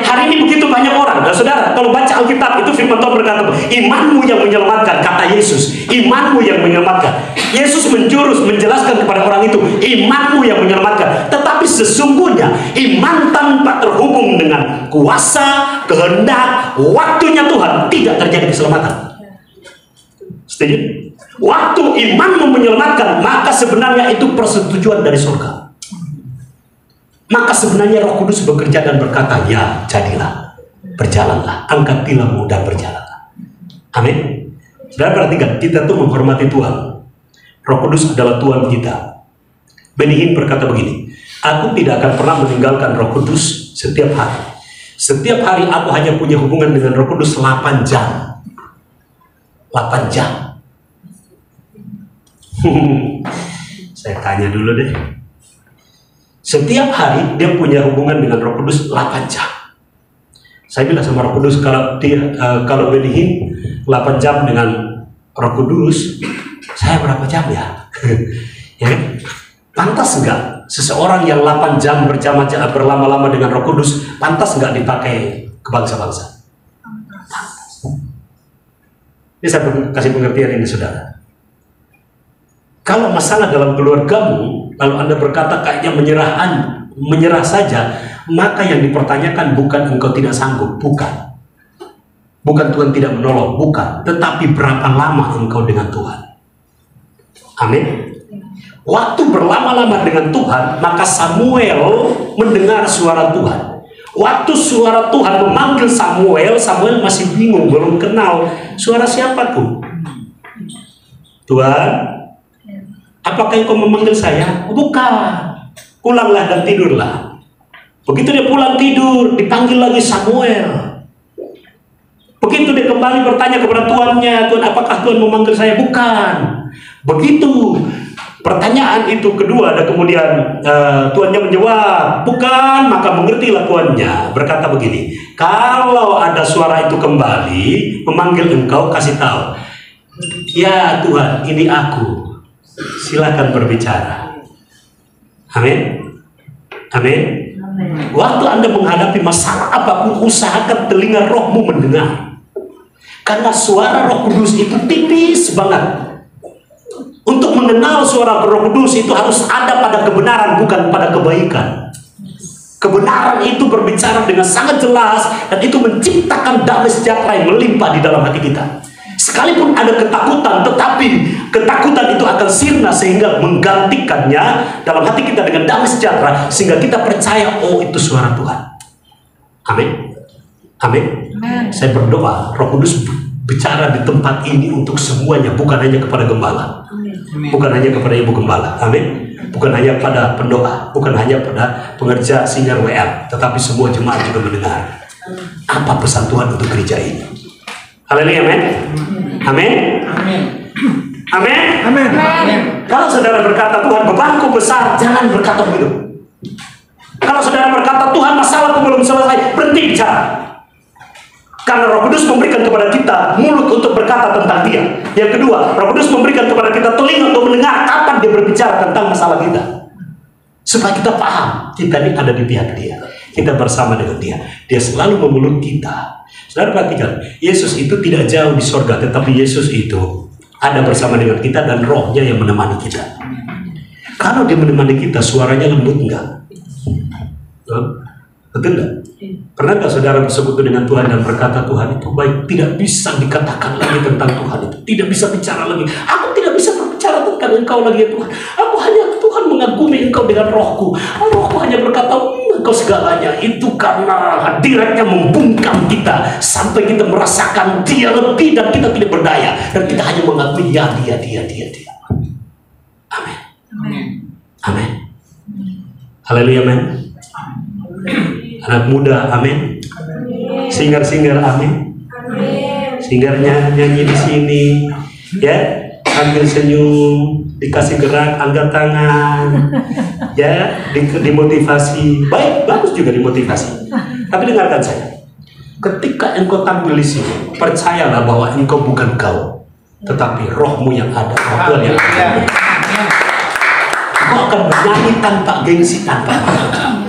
Hari ini begitu banyak orang. Nah, saudara, kalau baca Alkitab itu firman Tuhan berkata, imanmu yang menyelamatkan, kata Yesus. Imanmu yang menyelamatkan. Yesus menjelaskan kepada orang itu, imanmu yang menyelamatkan. Tetapi sesungguhnya iman tanpa terhubung dengan kuasa, kehendak, waktunya Tuhan, tidak terjadi keselamatan. Setuju? Waktu imanmu menyelamatkan, maka sebenarnya itu persetujuan dari surga. Maka sebenarnya Roh Kudus bekerja dan berkata, ya jadilah, berjalanlah, angkat tilammu dan berjalanlah. Amin. Saudara perhatikan, kita tuh menghormati Tuhan. Roh Kudus adalah Tuhan kita. Benny Hinn berkata begini, aku tidak akan pernah meninggalkan Roh Kudus setiap hari. Setiap hari aku hanya punya hubungan dengan Roh Kudus 8 jam. 8 jam. Saya tanya dulu deh. Setiap hari dia punya hubungan dengan Roh Kudus 8 jam. Saya bilang sama Roh Kudus, kalau Benny Hinn 8 jam dengan Roh Kudus, saya berapa jam ya? Ya, pantas enggak seseorang yang 8 jam berlama-lama dengan Roh Kudus, pantas enggak dipakai ke bangsa-bangsa? Ini saya kasih pengertian ini, saudara. Kalau masalah dalam keluargamu, lalu Anda berkata kayaknya menyerah saja, maka yang dipertanyakan bukan engkau tidak sanggup, bukan Tuhan tidak menolong, bukan, tetapi berapa lama engkau dengan Tuhan. Amin. Waktu berlama-lama dengan Tuhan, maka Samuel mendengar suara Tuhan. Waktu suara Tuhan memanggil Samuel masih bingung, belum kenal suara siapa tuh. Tuhan, apakah engkau memanggil saya? Bukan. Pulanglah dan tidurlah. Begitu dia pulang tidur, dipanggil lagi Samuel. Begitu dia kembali bertanya kepada tuannya, Tuhan, apakah Tuhan memanggil saya? Bukan. Begitu pertanyaan itu kedua, dan kemudian tuannya menjawab, bukan, maka mengertilah tuannya. Berkata begini, kalau ada suara itu kembali memanggil engkau, kasih tahu. Ya Tuhan, ini aku. Silakan berbicara. Amin. Amin. Waktu Anda menghadapi masalah apapun, usahakan telinga rohmu mendengar. Karena suara Roh Kudus itu tipis banget. Untuk mengenal suara Roh Kudus itu harus ada pada kebenaran, bukan pada kebaikan. Kebenaran itu berbicara dengan sangat jelas, dan itu menciptakan damai sejahtera yang melimpah di dalam hati kita. Sekalipun ada ketakutan, tetapi ketakutan itu akan sirna sehingga menggantikannya dalam hati kita dengan damai sejahtera, sehingga kita percaya, oh itu suara Tuhan. Amin. Amin. Saya berdoa Roh Kudus bicara di tempat ini untuk semuanya, bukan hanya kepada gembala, bukan hanya kepada ibu gembala. Amin. Bukan hanya pada pendoa, bukan hanya pada pengerja sinyal WL, tetapi semua jemaat juga mendengar apa pesan Tuhan untuk gereja ini. Haleluya, amin. Amin. Amin. Amin. Kalau saudara berkata, Tuhan bebanku besar, jangan berkata begitu. Kalau saudara berkata, Tuhan masalahku belum selesai, berhenti bicara. Karena Roh Kudus memberikan kepada kita mulut untuk berkata tentang Dia. Yang kedua, Roh Kudus memberikan kepada kita telinga untuk mendengar kapan Dia berbicara tentang masalah kita. Supaya kita paham, kita ini ada di pihak Dia. Kita bersama dengan Dia. Dia selalu memeluk kita. Saudara perhatikan, Yesus itu tidak jauh di sorga, tetapi Yesus itu ada bersama dengan kita dan Rohnya yang menemani kita. Kalau Dia menemani kita, suaranya lembut enggak? Betul enggak? Pernahkah saudara bersekutu dengan Tuhan dan berkata, Tuhan itu baik, tidak bisa dikatakan lagi tentang Tuhan itu, tidak bisa bicara lagi. Aku tidak bisa berbicara tentang Engkau lagi ya Tuhan. Aku hanya Tuhan mengagumi Engkau dengan rohku. Rohku hanya berkata, Engkau segalanya. Itu karena hadiratnya membungkam kita sampai kita merasakan Dia lebih dan kita tidak berdaya dan kita hanya mengagumi Dia. Amin. Amin. Haleluya, amin. Anak muda, amin. Singer, amin. Singernya nyanyi di sini, ya, sambil senyum, dikasih gerak, angkat tangan, ya, dimotivasi. Baik, bagus juga dimotivasi. Tapi dengarkan saya, ketika engkau tampil di sini, percayalah bahwa engkau bukan kau, tetapi rohmu yang ada, roh Tuhan yang ada. Engkau akan bernyanyi tanpa gengsi, tanpa apa.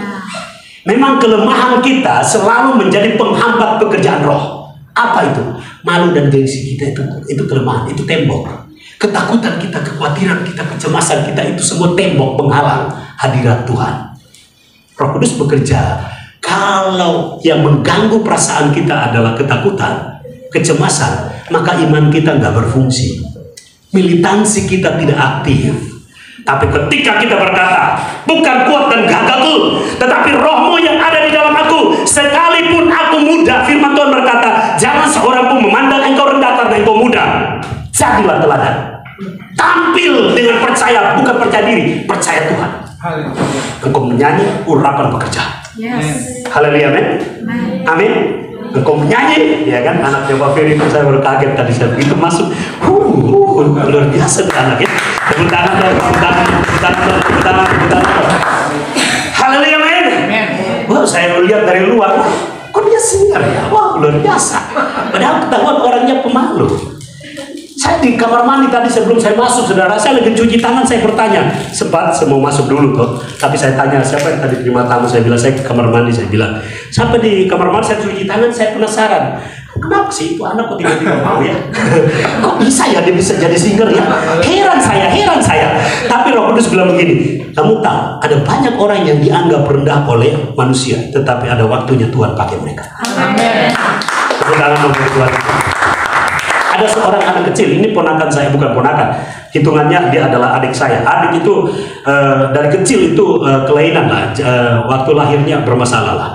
Memang kelemahan kita selalu menjadi penghambat pekerjaan roh. Apa itu? Malu dan gengsi kita itu kelemahan, itu tembok. Ketakutan kita, kekhawatiran kita, kecemasan kita itu semua tembok penghalang hadirat Tuhan. Roh Kudus bekerja. Kalau yang mengganggu perasaan kita adalah ketakutan, kecemasan, maka iman kita nggak berfungsi. Militansi kita tidak aktif. Tapi ketika kita berkata, bukan kuat dan gagahku, tetapi rohmu yang ada di dalam aku, sekalipun aku muda, firman Tuhan berkata, jangan seorang pun memandang engkau rendah karena engkau muda. Jadilah teladan. Tampil dengan percaya, bukan percaya diri, percaya Tuhan. Engkau menyanyi, urapan bekerja. Yes. Haleluya, amin. Amin. Engkau menyanyi, ya kan? Anaknya Pak Ferry itu saya baru kaget tadi saya begitu masuk. Luar biasa tuh anak ya. Tepuk tangan. Haleluya, amin. Wah, saya lihat dari luar, kok dia singer ya? Wah, luar biasa. Padahal ketahuan orangnya pemalu. Saya di kamar mandi tadi sebelum saya masuk, saudara, saya lagi cuci tangan, saya bertanya, sempat saya mau masuk dulu tuh, tapi saya tanya siapa yang tadi terima tamu, saya bilang saya ke kamar mandi, saya bilang sampai di kamar mandi saya cuci tangan, saya penasaran, kenapa sih itu anak kok tiba-tiba mau ya? Kok bisa ya dia bisa jadi singer ya? Heran saya. Tapi Roh Kudus bilang begini, kamu tahu ada banyak orang yang dianggap rendah oleh manusia, tetapi ada waktunya Tuhan pakai mereka. Amin. Tuhan. Ada seorang anak kecil, ini ponakan saya, bukan ponakan, hitungannya dia adalah adik saya. Adik itu dari kecil itu kelainan lah, waktu lahirnya bermasalah lah.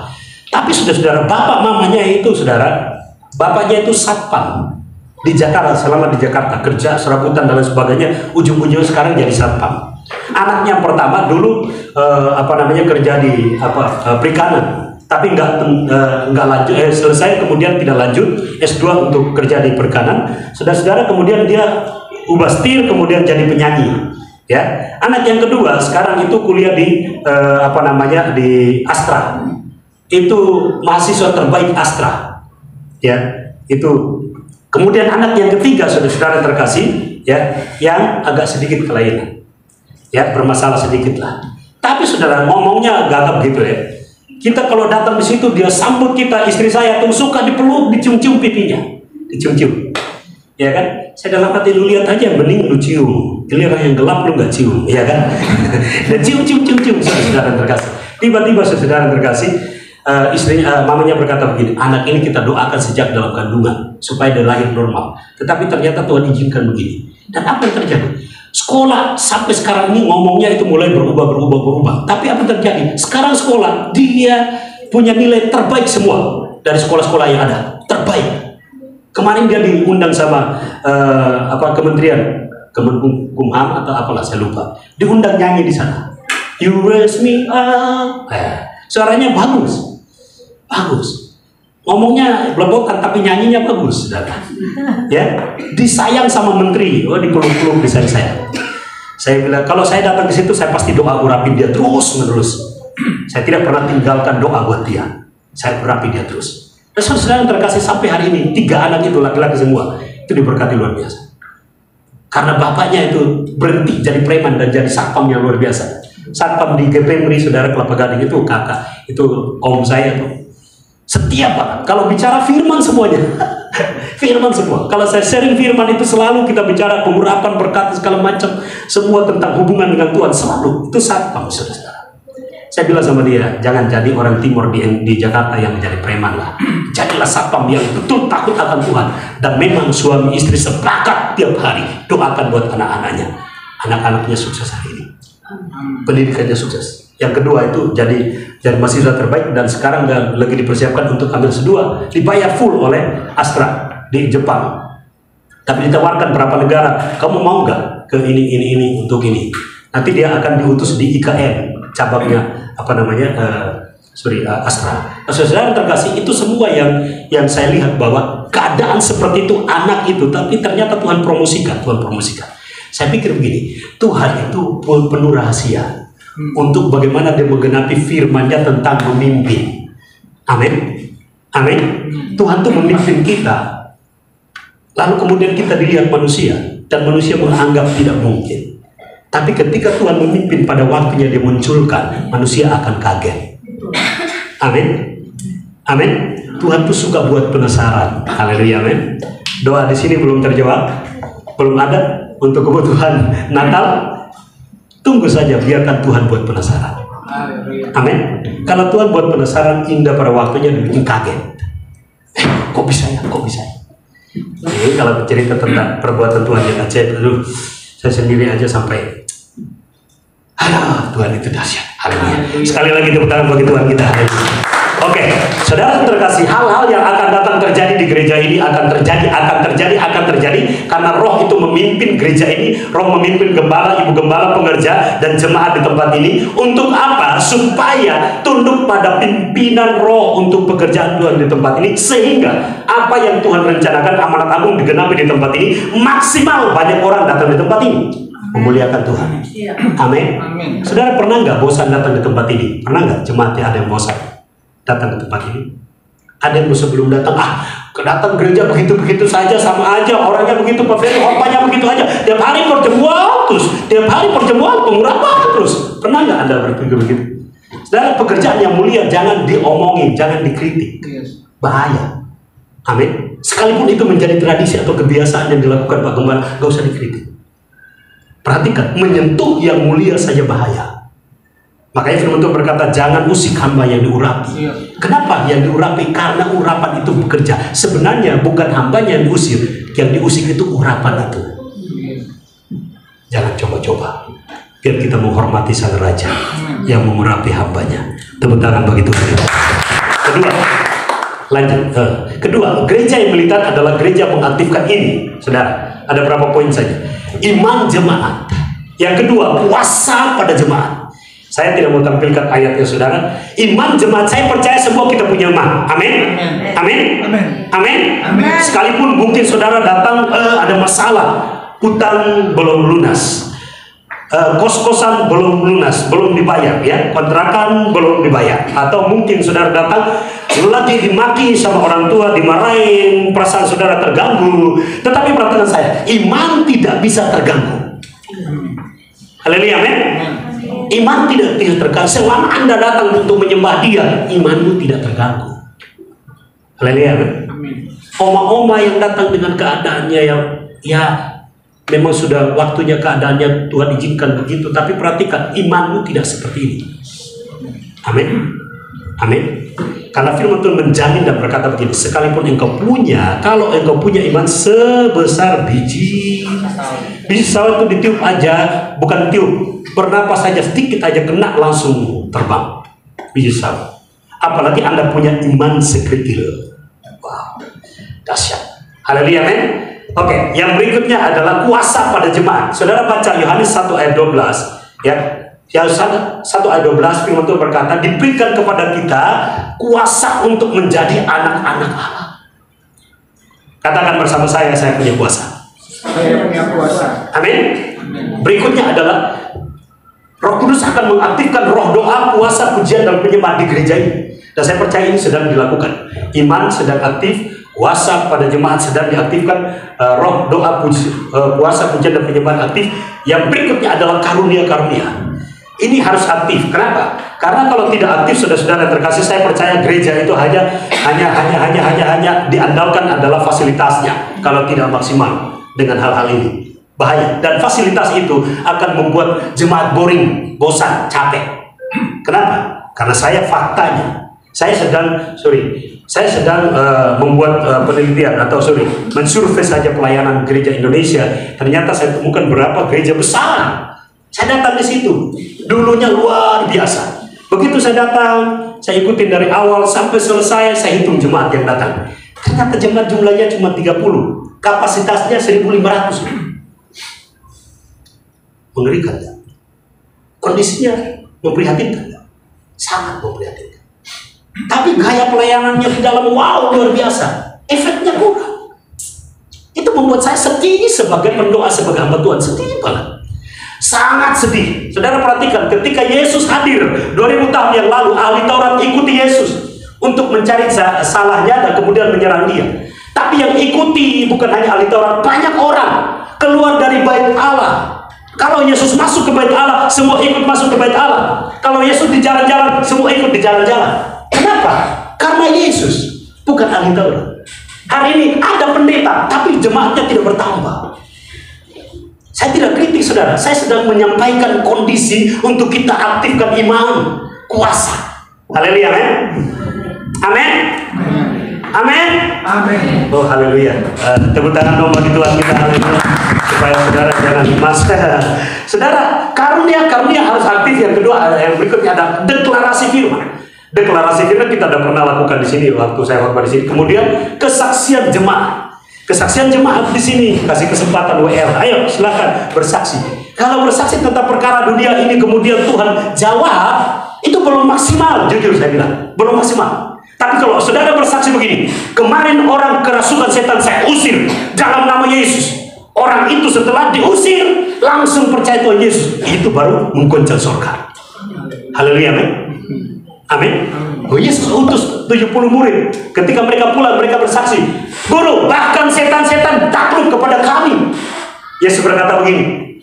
Tapi saudara, bapak mamanya itu saudara, bapaknya itu satpam di Jakarta, selama di Jakarta kerja serabutan dan lain sebagainya, ujung-ujungnya sekarang jadi satpam. Anaknya pertama dulu kerja di perikanan. Tapi nggak lanjut, selesai kemudian tidak lanjut S2 untuk kerja di perikanan. Saudara-saudara, kemudian dia ubah setir, kemudian jadi penyanyi. Ya, anak yang kedua sekarang itu kuliah di di Astra. Itu mahasiswa terbaik Astra. Ya, itu Kemudian anak yang ketiga, saudara terkasih, ya, yang agak sedikit kelainan, ya, bermasalah sedikit lah. Tapi saudara ngomongnya gagap gitu ya. Kita kalau datang di situ dia sambut kita, istri saya tuh suka dipeluk, dicium-cium pipinya, dicium-cium, ya kan? Saya dalam hati, lu lihat aja, mending lu cium, giliran yang gelap lu nggak cium, ya kan? Dan cium-cium, saudara terkasih. Tiba-tiba saudara terkasih, mamanya berkata begini, anak ini kita doakan sejak dalam kandungan supaya dia lahir normal. Tetapi ternyata Tuhan izinkan begini. Dan apa yang terjadi? Sekolah sampai sekarang ini ngomongnya itu mulai berubah. Tapi apa yang terjadi? Sekarang sekolah dia punya nilai terbaik semua dari sekolah-sekolah yang ada, terbaik. Kemarin dia diundang sama Kementerian Kemenkumham atau apalah saya lupa. Diundang nyanyi di sana. You raise me up. Suaranya bagus. Ngomongnya belepotan tapi nyanyinya bagus, saudara. Ya, disayang sama menteri. Oh, dipeluk-peluk disayang saya. Saya bilang kalau saya datang ke situ saya pasti doa urapi dia terus menerus. Saya tidak pernah tinggalkan doa buat dia. Saya urapi dia terus. Dan saudara terkasih sampai hari ini 3 anak itu laki-laki semua itu diberkati luar biasa. Karena bapaknya itu berhenti jadi preman dan jadi satpam yang luar biasa. Satpam di Gepemri, saudara, Kelapa Gading itu kakak, itu om saya tuh. Setiap banget, kalau bicara firman semuanya, firman semua. Kalau saya sharing firman itu selalu kita bicara pengurapan, berkat, segala macam, semua tentang hubungan dengan Tuhan, selalu. Itu satpam, saudara. Saya bilang sama dia, jangan jadi orang timur di Jakarta yang menjadi preman lah. Jadilah satpam yang betul takut akan Tuhan. Dan memang suami istri sepakat tiap hari doakan buat anak-anaknya. Anak-anaknya sukses hari ini. Pendidikannya sukses. Yang kedua itu jadi mahasiswa terbaik dan sekarang lagi dipersiapkan untuk ambil S2, dibayar full oleh Astra di Jepang. Tapi ditawarkan berapa negara, kamu mau nggak ke ini untuk ini? Nanti dia akan diutus di IKN cabangnya Astra. Nah, saudara terkasih, itu semua yang saya lihat bahwa keadaan seperti itu anak itu, tapi ternyata Tuhan promosikan. Saya pikir begini, Tuhan itu penuh rahasia untuk bagaimana dia menggenapi firman-Nya tentang memimpin. Amin. Tuhan tuh memimpin kita. Lalu kemudian kita dilihat manusia dan manusia menganggap tidak mungkin. Tapi ketika Tuhan memimpin pada waktunya dia munculkan, manusia akan kaget. Amin. Tuhan tuh suka buat penasaran. Haleluya, amin. Doa di sini belum terjawab, belum ada untuk kebutuhan Natal. Tunggu saja, biarkan Tuhan buat penasaran. Amin. Kalau Tuhan buat penasaran, indah pada waktunya dibikin kaget. Kok bisa ya? Ini kalau cerita tentang perbuatan Tuhan yang ajaib, saya sendiri aja sampai, Tuhan itu dahsyat. Haleluya. Sekali lagi tepuk tangan bagi Tuhan kita. Oke, saudara terkasih, hal-hal yang akan datang terjadi di gereja ini akan terjadi karena Roh itu memimpin gereja ini. Roh memimpin gembala, ibu gembala, pengerja dan jemaat di tempat ini. Untuk apa? Supaya tunduk pada pimpinan Roh untuk pekerjaan Tuhan di tempat ini, sehingga apa yang Tuhan rencanakan, amanat agung digenapi di tempat ini, maksimal banyak orang datang di tempat ini memuliakan Tuhan. Amin. Saudara pernah nggak bosan datang di tempat ini? Pernah nggak jemaatnya ada yang bosan datang ke tempat ini? Ada yang sebelum datang, datang gereja begitu-begitu saja, sama aja, orangnya begitu, Pak Ferry, khotbahnya begitu aja, tiap hari pertemuan pengurapan terus. Pernah nggak Anda berpikir begitu? Saudara, pekerjaan yang mulia jangan diomongin, jangan dikritik, bahaya. Amin. Sekalipun itu menjadi tradisi atau kebiasaan yang dilakukan Pak Gembala, gak usah dikritik. Perhatikan, menyentuh yang mulia saja bahaya. Makanya firman Tuhan berkata, jangan usik hamba yang diurapi. Kenapa yang diurapi? Karena urapan itu bekerja. Sebenarnya bukan hambanya yang diusir, yang diusik itu urapan itu. Jangan coba-coba. Biar kita menghormati sang raja yang mengurapi hambanya. Tepuk tangan bagi Tuhan. Kedua, gereja yang militan adalah gereja mengaktifkan ini. Saudara, ada berapa poin saja? Iman jemaat. Yang kedua, puasa pada jemaat. Saya tidak mau tampilkan ayatnya, saudara. Iman jemaat, saya percaya semua kita punya iman. Amin. Sekalipun mungkin saudara datang ada masalah, utang belum lunas, kos-kosan belum lunas, belum dibayar, ya, kontrakan belum dibayar, atau mungkin saudara datang lagi dimaki sama orang tua, dimarahin, perasaan saudara terganggu. Tetapi perhatikan saya, iman tidak bisa terganggu. Haleluya, amin. Iman tidak terganggu. Selama Anda datang untuk menyembah Dia, imanmu tidak terganggu. Haleluya, amin. Oma-oma yang datang dengan keadaannya yang ya memang sudah waktunya keadaannya Tuhan izinkan begitu, tapi perhatikan imanmu tidak seperti ini. Amin. Amin. Karena firman Tuhan menjamin dan berkata begini, sekalipun engkau punya, kalau engkau punya iman sebesar biji sawit itu ditiup aja, bukan tiup, bernapas saja sedikit aja kena langsung terbang biji sawit. Apalagi Anda punya iman sekecil. Wow, dahsyat. Haleluya, amin. Oke, yang berikutnya adalah kuasa pada jemaat. Saudara baca Yohanes 1 ayat 12, ya. Yohanes 1 ayat 12 firman Tuhan berkata, diberikan kepada kita kuasa untuk menjadi anak-anak Allah. Katakan bersama saya punya kuasa. Saya punya kuasa. Amin. Berikutnya adalah Roh Kudus akan mengaktifkan roh doa, kuasa, pujian, dan penyembahan di gereja ini. Dan saya percaya ini sedang dilakukan. Iman sedang aktif, kuasa pada jemaat sedang diaktifkan, roh doa, kuasa, pujian, dan penyembahan aktif. Yang berikutnya adalah karunia-karunia. Ini harus aktif. Kenapa? Karena kalau tidak aktif, saudara-saudara terkasih, saya percaya gereja itu hanya diandalkan adalah fasilitasnya. Kalau tidak maksimal dengan hal-hal ini, bahaya. Dan fasilitas itu akan membuat jemaat boring, bosan, capek. Kenapa? Karena saya sedang membuat penelitian atau mensurvei saja pelayanan gereja Indonesia. Ternyata saya temukan berapa gereja besar. Saya datang di situ, dulunya luar biasa. Begitu saya datang, saya ikutin dari awal sampai selesai, saya hitung jemaat yang datang. Ternyata jemaat jumlahnya cuma 30, kapasitasnya 1.500. Mengerikan ya? Kondisinya memprihatinkan ya? Sangat memprihatinkan. Tapi gaya pelayanannya di dalam, wow, luar biasa. Efeknya kurang. Itu membuat saya sedih sebagai pendoa, sebagai hamba Tuhan. Sedih banget. Sangat sedih. Saudara perhatikan, ketika Yesus hadir 2000 tahun yang lalu, ahli Taurat ikuti Yesus untuk mencari salahnya dan kemudian menyerang dia. Tapi yang ikuti bukan hanya ahli Taurat, banyak orang keluar dari bait Allah. Kalau Yesus masuk ke bait Allah, semua ikut masuk ke bait Allah. Kalau Yesus di jalan-jalan, semua ikut di jalan-jalan. Kenapa? Karena Yesus bukan ahli Taurat. Hari ini ada pendeta, tapi jemaatnya tidak bertambah. Saya tidak kritik, saudara. Saya sedang menyampaikan kondisi untuk kita aktifkan iman, kuasa. Haleluya, amin. Amin. Amin. Amin. Oh, haleluya. Tepuk tangan dong bagi Tuhan kita, haleluya. Supaya saudara jangan masker. Saudara, karunia harus aktif. Yang kedua, yang berikutnya ada deklarasi firman. Deklarasi firman kita sudah pernah lakukan di sini waktu saya khotbah di sini. Kemudian kesaksian jemaat. Kesaksian jemaat di sini, kasih kesempatan WL. Ayo silakan bersaksi. Kalau bersaksi tentang perkara dunia ini kemudian Tuhan jawab, itu belum maksimal, jujur saya bilang, belum maksimal. Tapi kalau saudara bersaksi begini, kemarin orang kerasukan setan saya usir dalam nama Yesus. Orang itu setelah diusir langsung percaya Tuhan Yesus. Itu baru menggoncang surga. Haleluya, amin. Amin. Oh, Yesus utus 70 murid. Ketika mereka pulang, mereka bersaksi, Guru, bahkan setan-setan takluk kepada kami. Yesus berkata begini,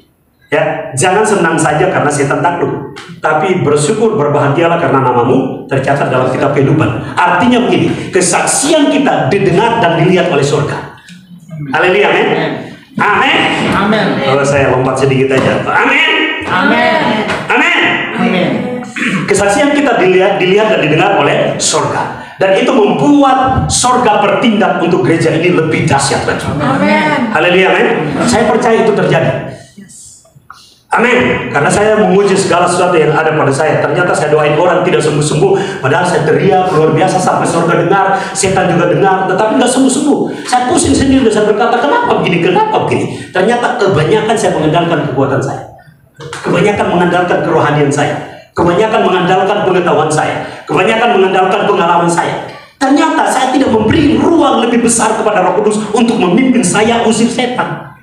ya, jangan senang saja karena setan takluk, tapi bersyukur, berbahagialah karena namamu tercatat dalam kitab kehidupan. Artinya begini, kesaksian kita didengar dan dilihat oleh surga. Haleluya, amin. Amin. Amin. Oh, saya lompat sedikit aja. Amin. Amin. Amin. Amin. Kesaksian kita dilihat dan didengar oleh surga, dan itu membuat surga bertindak untuk gereja ini lebih dahsyat lagi. Amin. Haleluya, amin. Saya percaya itu terjadi. Amin. Karena saya menguji segala sesuatu yang ada pada saya. Ternyata saya doain orang tidak sembuh-sembuh, padahal saya teriak luar biasa sampai surga dengar, setan juga dengar, tetapi nggak sembuh-sembuh. Saya pusing sendiri dan saya berkata, kenapa begini? Kenapa begini? Ternyata kebanyakan saya mengandalkan kekuatan saya, kebanyakan mengandalkan kerohanian saya, kebanyakan mengandalkan pengetahuan saya, kebanyakan mengandalkan pengalaman saya. Ternyata saya tidak memberi ruang lebih besar kepada Roh Kudus untuk memimpin saya usir setan.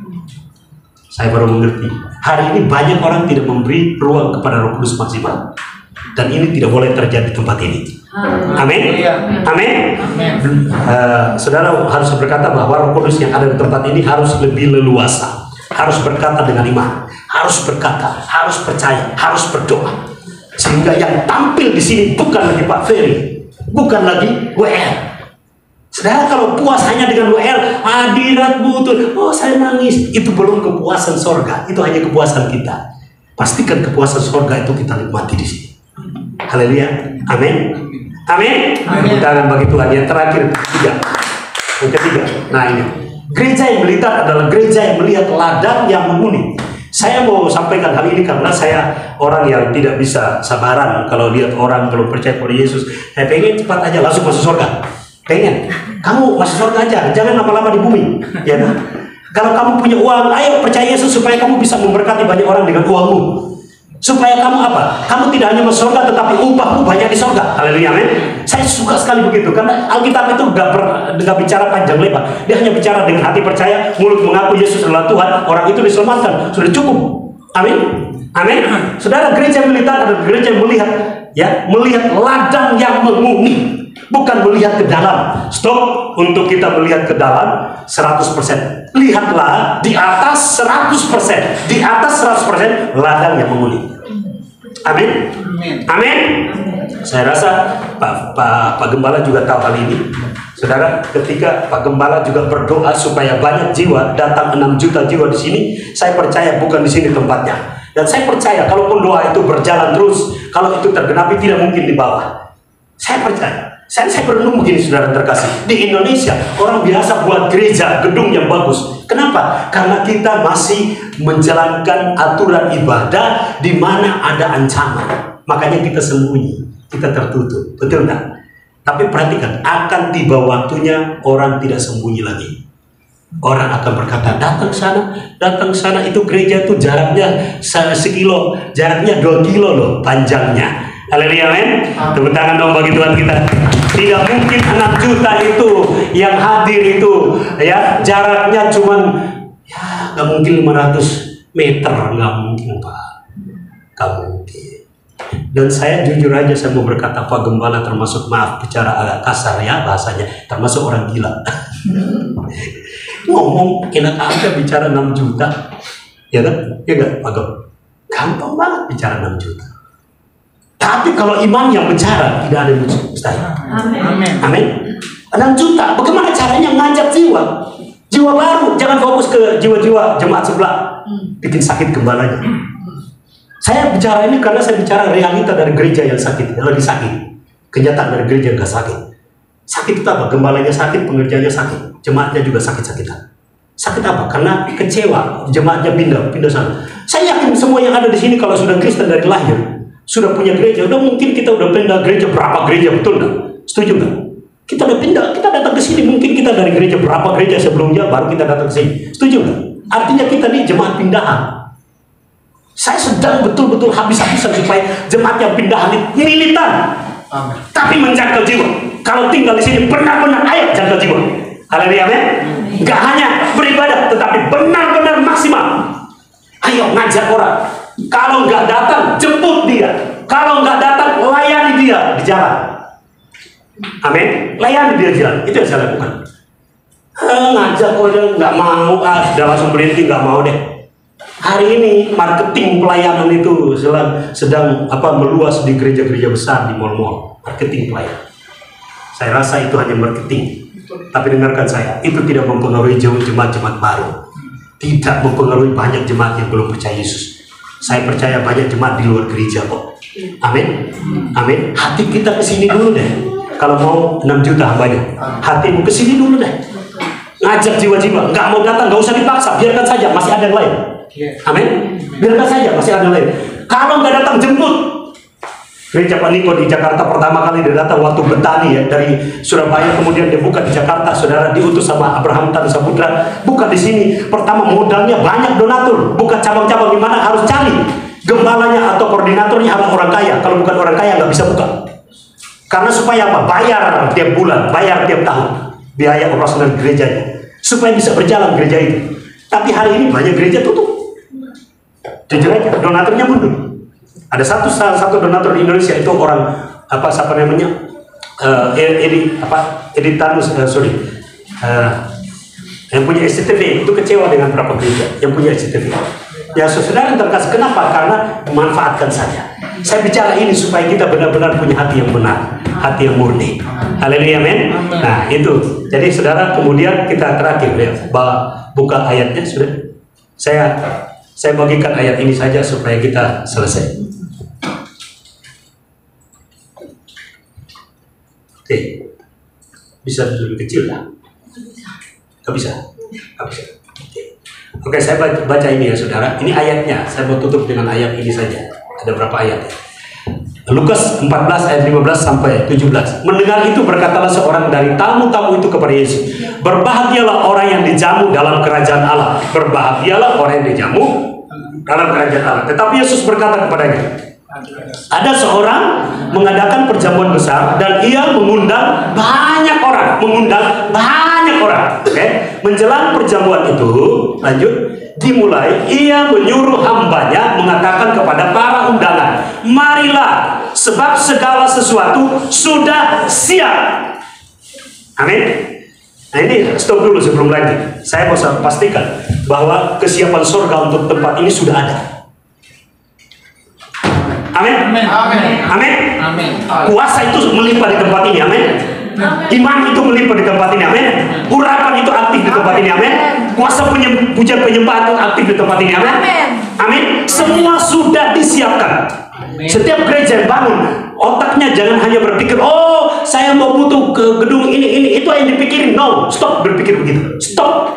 Saya baru mengerti. Hari ini banyak orang tidak memberi ruang kepada Roh Kudus maksimal. Dan ini tidak boleh terjadi di tempat ini. Amin. Amin. Saudara harus berkata bahwa Roh Kudus yang ada di tempat ini harus lebih leluasa. Harus berkata dengan iman. Harus berkata, harus percaya, harus berdoa. Sehingga yang tampil di sini bukan lagi Pak Ferry, bukan lagi WL. Saudara kalau puas hanya dengan WL, hadiratmu tuh, oh saya nangis, itu belum kepuasan sorga, itu hanya kepuasan kita. Pastikan kepuasan sorga itu kita nikmati di sini. Haleluya, amin, amin. Tepuk tangan bagi Tuhan. Yang terakhir, yang ketiga. Nah ini, gereja yang melihat adalah gereja yang melihat ladang yang menguning. Saya mau sampaikan hal ini karena saya orang yang tidak bisa sabaran kalau lihat orang belum percaya kepada Yesus. Saya pengen cepat aja langsung masuk surga. Pengen, kamu masuk surga aja, jangan lama-lama di bumi, ya kan? Kalau kamu punya uang, ayo percaya Yesus supaya kamu bisa memberkati banyak orang dengan uangmu. Supaya kamu apa? Kamu tidak hanya masuk surga, tetapi upahmu banyak di surga. Haleluya, amin. Saya suka sekali begitu, karena Alkitab itu nggak bicara panjang lebar. Dia hanya bicara dengan hati percaya, mulut mengaku Yesus adalah Tuhan, orang itu diselamatkan. Sudah cukup. Amin. Amin. Saudara, gereja militan adalah gereja yang melihat, ya, melihat ladang yang menguning. Bukan melihat ke dalam. Stop. Untuk kita melihat ke dalam 100%. Lihatlah di atas 100%. Di atas 100% ladang yang menguning. Amin. Amin. Saya rasa Pak Gembala juga tahu hal ini. Saudara, ketika Pak Gembala juga berdoa supaya banyak jiwa, datang 6 juta jiwa di sini, saya percaya bukan di sini tempatnya. Dan saya percaya kalaupun doa itu berjalan terus, kalau itu tergenapi tidak mungkin di bawah. Saya percaya. Saya berenung begini, saudara terkasih. Di Indonesia, orang biasa buat gereja, gedung yang bagus. Kenapa? Karena kita masih menjalankan aturan ibadah di mana ada ancaman. Makanya kita sembunyi, kita tertutup. Betul nggak? Tapi perhatikan, akan tiba waktunya orang tidak sembunyi lagi. Orang akan berkata, datang sana, itu gereja itu jaraknya sekilo, jaraknya 2 kilo loh panjangnya. Haleluya, amin. Tepuk tangan dong bagi Tuhan kita. Tidak mungkin 6 juta itu yang hadir itu, ya, jaraknya cuman, ya, nggak mungkin 500 meter, nggak mungkin Pak, nggak mungkin. Dan saya jujur aja, saya mau berkata, Pak Gembala termasuk, maaf bicara agak kasar ya bahasanya, termasuk orang gila. Ngomong enak aja bicara 6 juta, ya kan? Ya nggak, Pak Gembala? Gampang banget bicara 6 juta. Tapi kalau iman yang bicara, tidak ada yang mustahil. Amin. Amin. 6 juta, bagaimana caranya ngajak jiwa? Jiwa baru, jangan fokus ke jiwa-jiwa jemaat sebelah. Bikin sakit gembalanya. Saya bicara ini karena saya bicara realita dari gereja yang sakit, yang lagi sakit. Kenyataan dari gereja yang gak sakit. Sakit itu apa? Gembalanya sakit, pengerjanya sakit, jemaatnya juga sakit-sakitan. Sakit apa? Karena kecewa, jemaatnya pindah sana. Saya yakin semua yang ada di sini kalau sudah Kristen dari lahir, sudah punya gereja, udah mungkin kita udah pindah gereja berapa gereja, betul nggak? Setuju nggak? Kita udah pindah, kita datang ke sini, mungkin kita dari gereja berapa gereja sebelumnya, baru kita datang ke sini. Setuju nggak? Artinya kita nih jemaat pindahan. Saya sedang betul-betul habis-habisan supaya jemaat yang pindahan ini militan, tapi menjangkau jiwa. Kalau tinggal di sini benar-benar ayo jangkau jiwa. Haleluya, amin. Nggak hanya beribadah, tetapi benar-benar maksimal. Ayo ngajak orang. Kalau nggak datang, jemput dia. Kalau nggak datang, layani dia di jalan. Amin. Layani dia di jalan. Itu yang saya lakukan. Ngajak orang nggak mau, sudah langsung berhenti, nggak mau deh. Hari ini marketing pelayanan itu sedang meluas di gereja-gereja besar, di mal-mal. Marketing pelayanan. Saya rasa itu hanya marketing. Tapi dengarkan saya, itu tidak mempengaruhi jemaat-jemaat baru. Tidak mempengaruhi banyak jemaat yang belum percaya Yesus. Saya percaya banyak jemaat di luar gereja kok. Amin. Amin. Hati kita kesini dulu deh. Kalau mau 6 juta hambanya, hatimu kesini dulu deh. Ngajak jiwa-jiwa. Nggak mau datang, nggak usah dipaksa. Biarkan saja, masih ada yang lain. Amin. Biarkan saja, masih ada yang lain. Kalau nggak datang, jemput. Gereja Pak Niko di Jakarta pertama kali dia datang waktu Betani ya, dari Surabaya, kemudian dia buka di Jakarta. Saudara, diutus sama Abraham Tan Saputra, buka di sini. Pertama modalnya banyak, donatur, buka cabang-cabang di mana harus cari gembalanya atau koordinatornya harus orang kaya. Kalau bukan orang kaya nggak bisa buka. Karena supaya apa? Bayar tiap bulan, bayar tiap tahun biaya operasional gerejanya supaya bisa berjalan gereja itu. Tapi hari ini banyak gereja tutup. Jujur aja, donaturnya mundur. Ada salah satu donatur di Indonesia itu orang siapa namanya? Yang punya SCTV itu kecewa dengan berapa gereja yang punya SCTV. Ya saudara terkasih, kenapa? Karena memanfaatkan saja. Saya bicara ini supaya kita benar-benar punya hati yang benar, hati yang murni. Haleluya, amin. Nah itu. Jadi saudara, kemudian kita terakhir ya, buka ayatnya sudah. Saya bagikan ayat ini saja supaya kita selesai. Oke, bisa lebih kecil lah. Gak bisa. Oke, saya baca ini ya saudara. Ini ayatnya. Saya mau tutup dengan ayat ini saja. Ada berapa ayat? Lukas 14 ayat 15 sampai 17. Mendengar itu berkatalah seorang dari tamu-tamu itu kepada Yesus, berbahagialah orang yang dijamu dalam kerajaan Allah. Berbahagialah orang yang dijamu dalam kerajaan Allah. Tetapi Yesus berkata kepadanya, ada seorang mengadakan perjamuan besar dan ia mengundang banyak orang. Okay? Menjelang perjamuan itu, lanjut, dimulai, ia menyuruh hambanya mengatakan kepada para undangan, marilah, sebab segala sesuatu sudah siap. Amin. Nah ini stop dulu sebelum lanjut. Saya mau pastikan bahwa kesiapan surga untuk tempat ini sudah ada. Amin. Amin. Kuasa itu melimpah di tempat ini. Amin. Iman itu melimpah di tempat ini. Amin. Urapan itu aktif di tempat ini. Amin. Kuasa pujian penyembahan itu aktif di tempat ini. Amin. Amin. Semua sudah disiapkan. Setiap gereja yang bangun, otaknya jangan hanya berpikir, oh saya mau butuh ke gedung ini, itu yang dipikirin. No, stop berpikir begitu. Stop.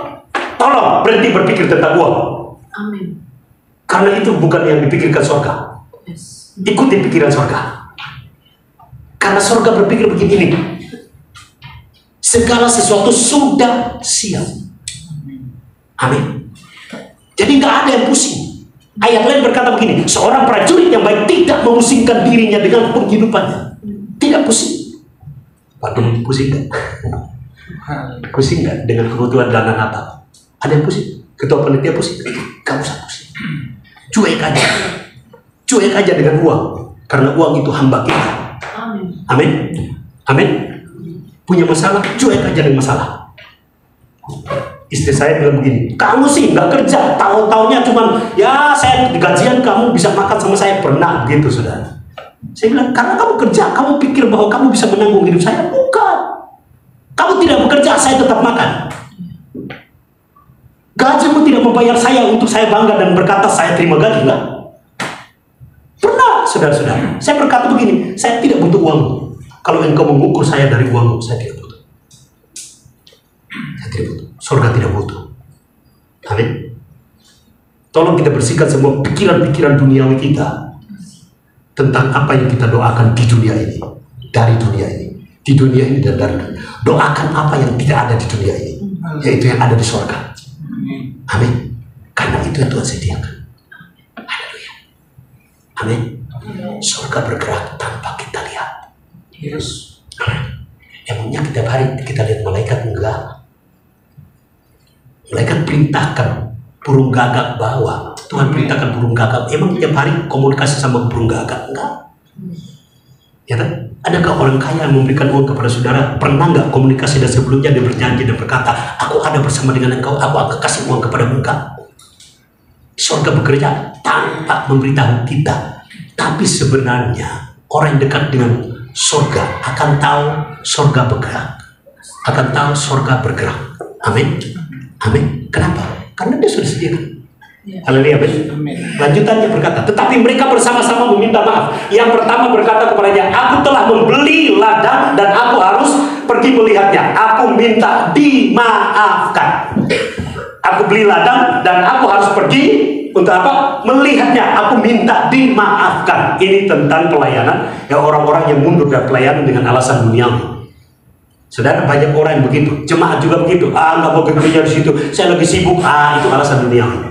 Tolong berhenti berpikir tentang uang. Amin. Karena itu bukan yang dipikirkan surga. Ikuti pikiran surga. Karena surga berpikir begini, segala sesuatu sudah siap. Amin. Jadi nggak ada yang pusing. Ayat lain berkata begini, seorang prajurit yang baik tidak memusingkan dirinya dengan penghidupannya. Tidak pusing. Waduh, pusing nggak? Pusing nggak dengan kebutuhan dana Natal? Ada yang pusing? Ketua panitia pusing? Gak usah pusing. Cuek aja dengan uang, karena uang itu hamba kita. Amin. Amin. Punya masalah, cuek aja dengan masalah. Istri saya bilang begini, kamu sih nggak kerja, tahun-tahunnya cuman ya saya gajian kamu bisa makan sama saya, pernah gitu saudara. Saya bilang, karena kamu kerja, kamu pikir bahwa kamu bisa menanggung hidup saya? Bukan. Kamu tidak bekerja, saya tetap makan. Gajimu tidak membayar saya untuk saya bangga dan berkata saya terima gaji, enggak? Pernah, saudara-saudara. Saya berkata begini, saya tidak butuh uang. Kalau engkau mengukur saya dari uangmu, saya tidak butuh. Saya tidak butuh. Surga tidak butuh. Amin. Tolong kita bersihkan semua pikiran-pikiran duniawi kita tentang apa yang kita doakan di dunia ini, dari dunia ini, di dunia ini dan dari dunia. Doakan apa yang tidak ada di dunia ini, yaitu yang ada di surga. Amin. Karena itu yang Tuhan sediakan. Haleluya. Amin. Surga bergerak tanpa kita lihat. Yes. Amin. Emangnya tiap hari kita lihat malaikat? Enggak. Malaikat perintahkan burung gagak bawa. Tuhan perintahkan burung gagak. Emang tiap hari komunikasi sama burung gagak? Enggak. Ya kan? Adakah orang kaya yang memberikan uang kepada saudara? Pernah nggak komunikasi dan sebelumnya dia berjanji dan berkata, aku ada bersama dengan engkau, aku akan kasih uang kepada engkau. Surga bekerja tanpa memberitahu kita. Tapi sebenarnya orang yang dekat dengan surga akan tahu surga bergerak. Akan tahu surga bergerak. Amin. Amin. Kenapa? Karena dia sudah sediakan. Haleluya. Lanjutannya berkata, tetapi mereka bersama-sama meminta maaf. Yang pertama berkata kepadanya, aku telah membeli ladang dan aku harus pergi melihatnya. Aku minta dimaafkan. Aku beli ladang dan aku harus pergi untuk apa? Melihatnya. Aku minta dimaafkan. Ini tentang pelayanan ya, orang-orang yang mundur dari pelayanan dengan alasan duniawi. Saudara, banyak orang yang begitu. Jemaat juga begitu. Nggak mau kerja di situ. Saya lagi sibuk. Itu alasan duniawi.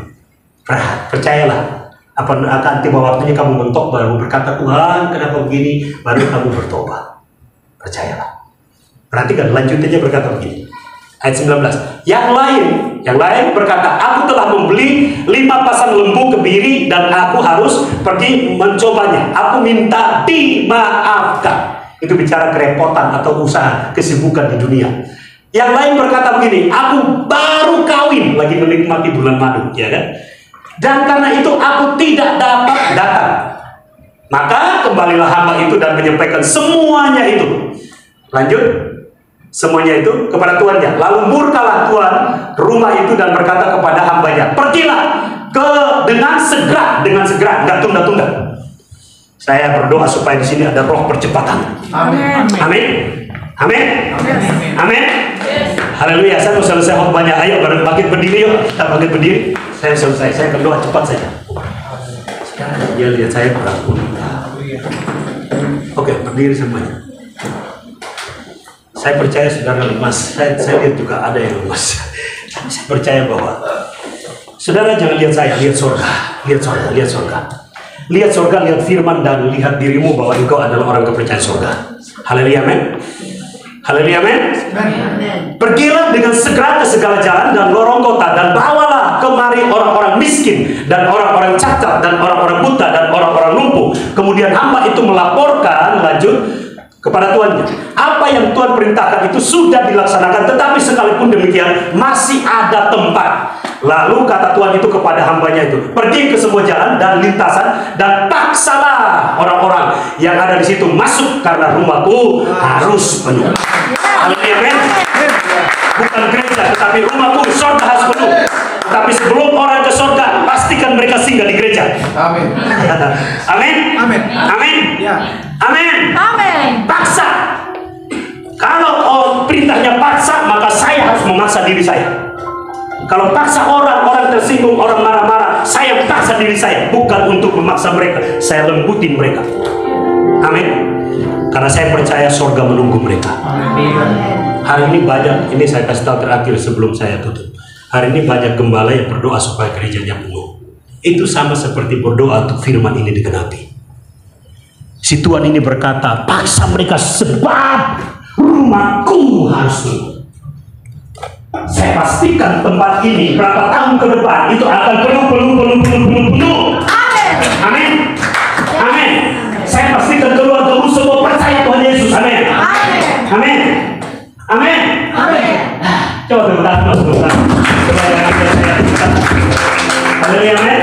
Percayalah. Akan tiba waktunya kamu mentok baru berkata, Tuhan kenapa begini? Baru kamu bertobat. Percayalah. Perhatikan lanjutannya berkata begini. Ayat 19. Yang lain berkata, aku telah membeli 5 pasang lembu kebiri dan aku harus pergi mencobanya. Aku minta dimaafkan. Itu bicara kerepotan atau usaha, kesibukan di dunia. Yang lain berkata begini, aku baru kawin, lagi menikmati bulan madu, ya kan? Dan karena itu aku tidak dapat datang. Maka kembalilah hamba itu dan menyampaikan semuanya itu. Lanjut. Semuanya itu kepada tuannya. Lalu murkalah tuan rumah itu dan berkata kepada hambanya, pergilah dengan segera, nggak tunda-tunda. Saya berdoa supaya di sini ada roh percepatan. Amin. Amin. Amin. Amin. Haleluya. Saya mau selesai khotbahnya. Ayo bangkit berdiri yuk. Kita bangkit berdiri. Saya selesai. Saya akan doa cepat saja. Sekarang dia lihat saya kurang pun. Oke, berdiri semuanya. Saya percaya saudara lemas. Saya lihat juga ada yang lemas. Saya percaya bahwa saudara jangan lihat saya, lihat surga, lihat surga, lihat surga. Lihat surga, lihat firman dan lihat dirimu bahwa engkau adalah orang kepercayaan surga. Haleluya, amin. Haleluya, amin. Pergilah dengan segera ke segala jalan dan lorong kota dan bawalah kemari orang-orang miskin dan orang-orang cacat dan orang-orang buta dan orang-orang lumpuh. Kemudian hamba itu melaporkan lanjut kepada tuannya, apa yang Tuhan perintahkan itu sudah dilaksanakan, tetapi sekalipun demikian masih ada tempat. Lalu kata Tuhan itu kepada hambanya itu, pergi ke semua jalan dan lintasan dan paksalah orang-orang yang ada di situ masuk karena rumahku harus penuh. Haleluya. Bukan gereja, tetapi rumahku surga harus penuh. Tapi sebelum orang ke surga, pastikan mereka singgah di gereja. Amin. Amin. Amin. Amin. Ya. Amin. Amin. Paksa. Kalau perintahnya paksa, maka saya harus memaksa diri saya. Kalau paksa orang tersinggung, orang marah-marah, saya paksa diri saya, bukan untuk memaksa mereka. Saya lembutin mereka. Amin. Karena saya percaya surga menunggu mereka. Hari ini banyak, ini saya kasih tahu terakhir sebelum saya tutup. Hari ini banyak gembala yang berdoa supaya gerejanya penuh. Itu sama seperti berdoa untuk firman ini digenapi. Si Tuhan ini berkata, paksa mereka sebab rumahku harus penuh. Saya pastikan tempat ini berapa tahun ke depan itu akan penuh. Amin. Amin. Amin. Saya pastikan keluarga semua percaya Tuhan Yesus. Amin. Amin. Amin. Amin. Coba tepuk tangan. Haleluya, amin.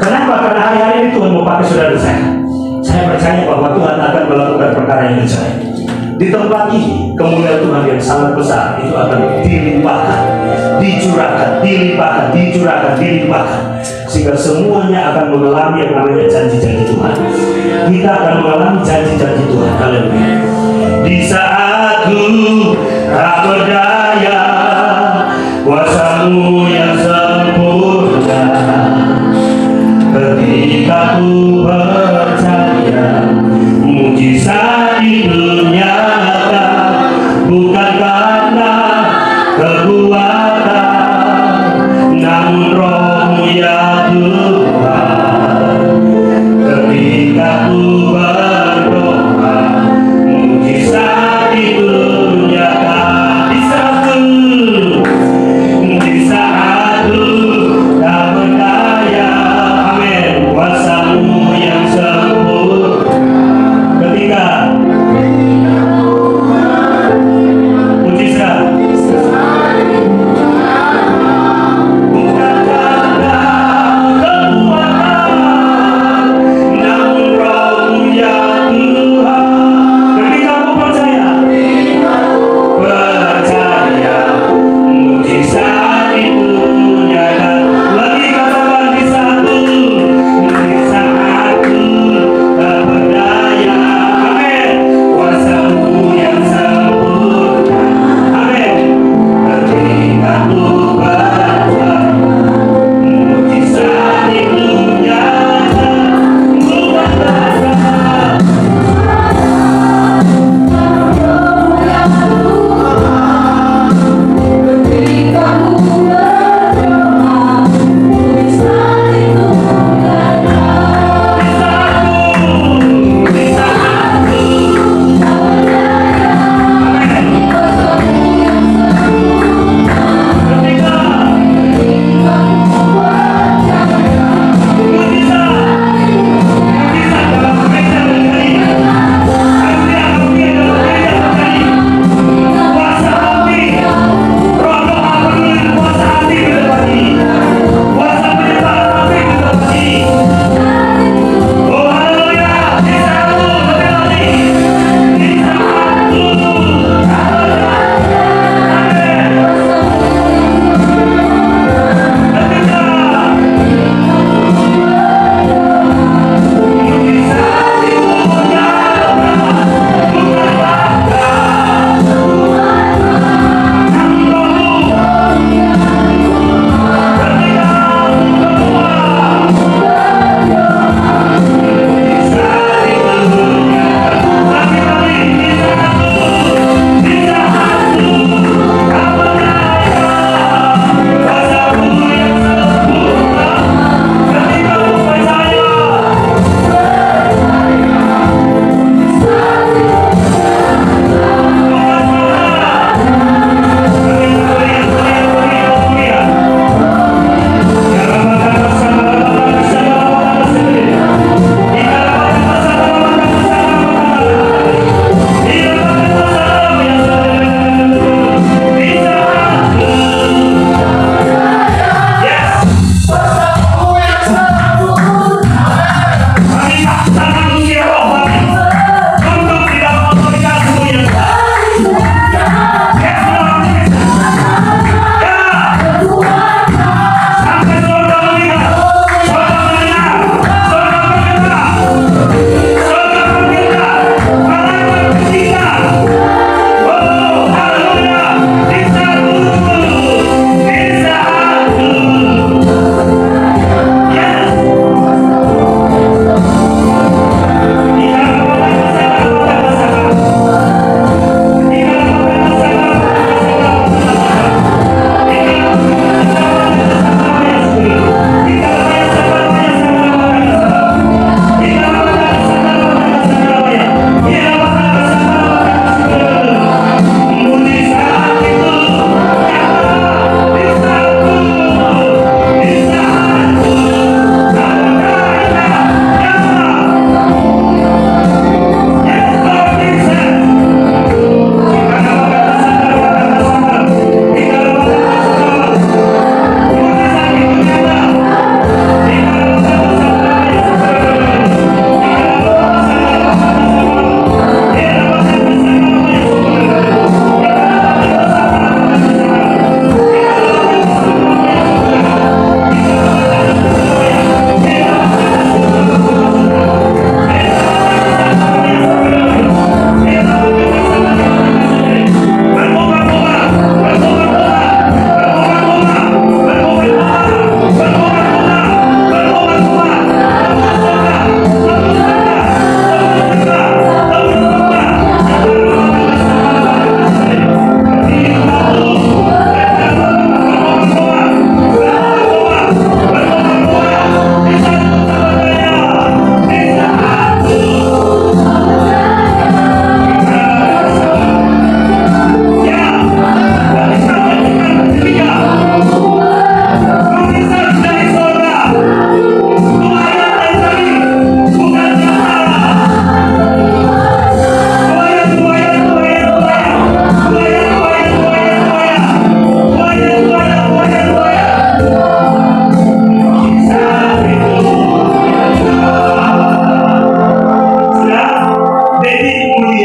Kenapa? Karena hari-hari ini Tuhan mau pakai saudara saya. Saya percaya bahwa Tuhan akan melakukan perkara yang ajaib. Di tempat ini, kemuliaan Tuhan yang sangat besar itu akan dilimpahkan, dilimpahkan, sehingga semuanya akan mengalami yang namanya janji-janji Tuhan. Kita akan mengalami janji-janji Tuhan. Haleluya. Di saat ku tak berdaya, kuasa-Mu yang sempurna, ketika ku percaya mujizat itu nyata, bukan karena kekuatan, namun Roh-Mu ya Tuhan. Ketika ku berdoa,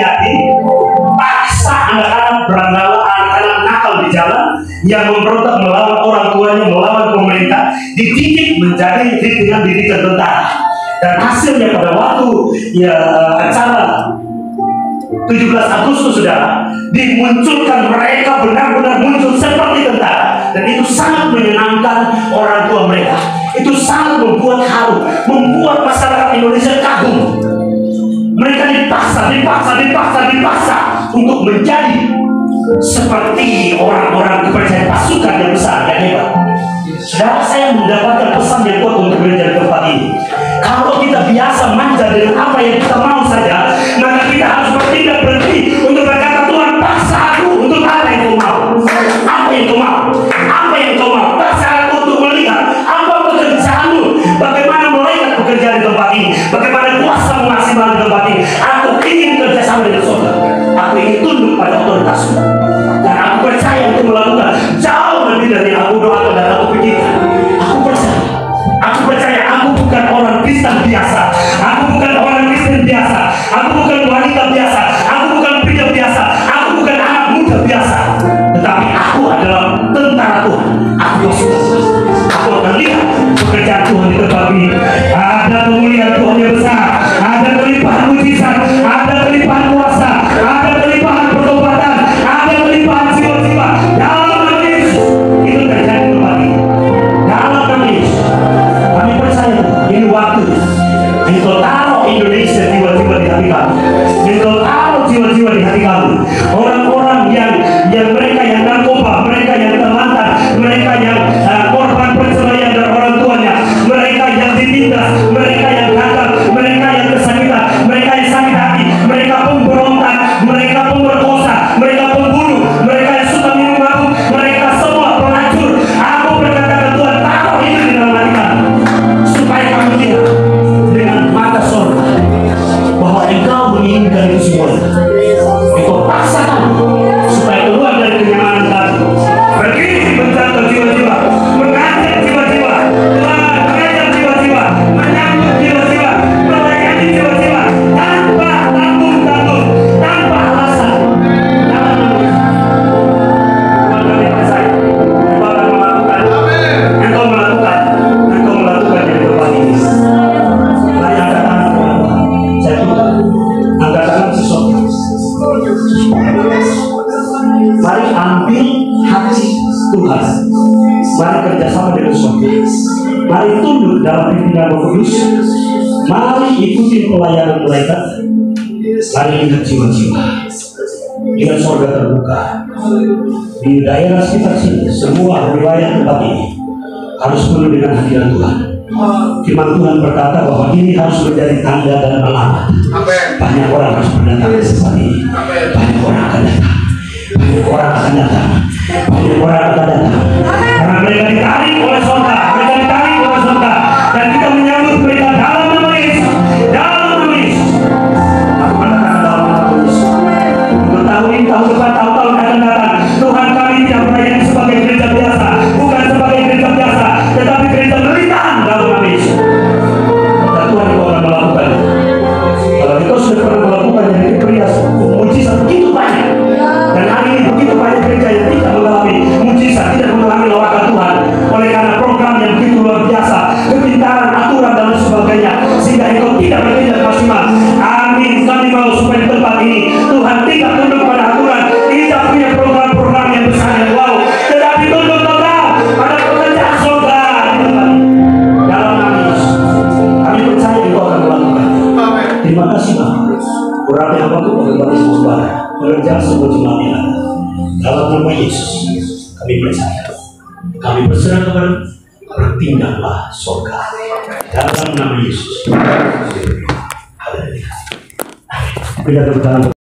hati-hati, paksa anak-anak berandala, anak-anak nakal di jalan yang memberontak melawan orang tuanya, melawan pemerintah, dididik menjadi dengan didikan tentara. Dan hasilnya pada waktu acara 17 Agustus, saudara, dimunculkan mereka benar-benar muncul seperti tentara, dan itu sangat menyenangkan orang tua mereka. Itu sangat membuat haru, membuat masyarakat Indonesia kagum. Mereka dipaksa untuk menjadi seperti orang-orang kepercayaan pasukan yang besar dan hebat. Saudara, saya mendapatkan pesan yang kuat untuk gereja di tempat ini. Kalau kita biasa manja dengan apa yang kita mau saja, maka kita harus berhenti untuk berkata, Tuhan, paksa aku untuk apa yang kau mau. Apa yang kau mau? Apa yang kau mau? Paksa aku untuk melihat apa pekerjaanmu. Bagaimana malaikat bekerja di tempat ini. Bagaimana kuasa maksimal di tempat ini. Aku ingin kerjasama dengan saudara. Aku ingin tunduk pada otoritasmu. Dan aku percaya untuk melakukan jauh lebih dari yang aku doakan dan aku pikirkan. Aku percaya aku bukan orang Kristen biasa. Aku bukan orang Kristen biasa. Aku bukan wanita biasa. Aku bukan pria biasa. Aku bukan anak muda biasa. Tetapi aku adalah tentara Tuhan. Aku Yesus. Aku akan lihat pekerjaan Tuhan di tempat ini. Ada pemulihan Tuhan yang besar. Ada kelimpahan mujizat. Ada kelimpahan kuasa. Ada kelimpahan pertobatan. Ada kelimpahan jiwa-jiwa. Dalam nama Yesus. Itu terjadi di tempat ini. Dalam nama Yesus. Kami percaya ini waktu. Engkau taruh Indonesia jiwa-jiwa di hati kami. Engkau taruh jiwa-jiwa di hati kami. Orang-orang yang mereka yang narkoba, mereka yang terlantar, mereka yang korban perceraian dan orang tuanya, mereka yang ditindas, mereka yang gagal, mereka yang kesakitan, mereka yang sakit hati, mereka pemberontak, mereka pemerkosa, mereka pembunuh, mereka yang suka minum mabuk, mereka semua pelacur. Aku berkata ke Tuhan, taruh ini di dalam hati kami, supaya kami lihat dengan mata surga bahwa Engkau menginginkan itu semua. Engkau paksakan supaya keluar dari kenyamanan kami, pergi menjangkau jiwa-jiwa, mengajak jiwa-jiwa, mengajak jiwa-jiwa, menyambut jiwa-jiwa, melayani jiwa-jiwa tanpa tanggung-tanggung, tanpa alasan. Dalam nama Tuhan kami percaya Engkau akan melakukan, Engkau melakukan di tempat ini. Mari angkat tangan Tuhan. Saya tutup. Angkat tangan sesuatu. Mari ambil hati Tuhan. Mari kerjasama dengan Tuhan. Mari tunduk dalam pimpinan Roh Kudus. Mari ikuti pelayanan malaikat. Mari lihat jiwa-jiwa. Dengan surga terbuka di daerah sekitar sini, semua wilayah tempat ini harus penuh dengan hadirat Tuhan. Firman Tuhan berkata bahwa ini harus menjadi tanda dan alamat. Banyak orang harus berdatang ke tempat ini. Banyak orang akan datang. Banyak orang akan datang. Banyak orang akan datang. Karena mereka ditarik oleh surga. Mereka ditarik oleh surga. Dan kita menyambut mereka dalam nama Yesus. Dalam nama Yesus. Aku katakan dalam nama Yesus. Untuk tahun ini, tahun depan, tahun-tahun akan datang, Tuhan kami tidak melayani sebagai gereja biasa. Bukan sebagai gereja biasa, tetapi gereja pemerintahan dalam nama Yesus. Dan Tuhan itu akan melakukan. Kalau kita sudah pernah melakukan yang diberikan mujizat begitu banyak, dan hari ini begitu banyak gereja yang tidak mengalami mujizat, tidak mengalami lawakan Tuhan, oleh karena program yang begitu luar biasa, kepintaran, aturan dan sebagainya, sehingga itu tidak bertindak maksimal. Amin. Kami mau supaya di tempat ini Tuhan tidak tunduk pada aturan, tidak punya program-program yang besar yang wow, tetapi tunduk total pada pekerjaan surga di tempat ini. Dalam nama Yesus, kami percaya Engkau akan melakukan. Terima kasih Bapa. Kurang yang waktu bagi saudara mengerjakan semua jemaat yang ada. Dalam nama Yesus, kami percaya. Kami berserah kepada bertindaklah surga. Dalam nama Yesus. Haleluya. Kita berjalan.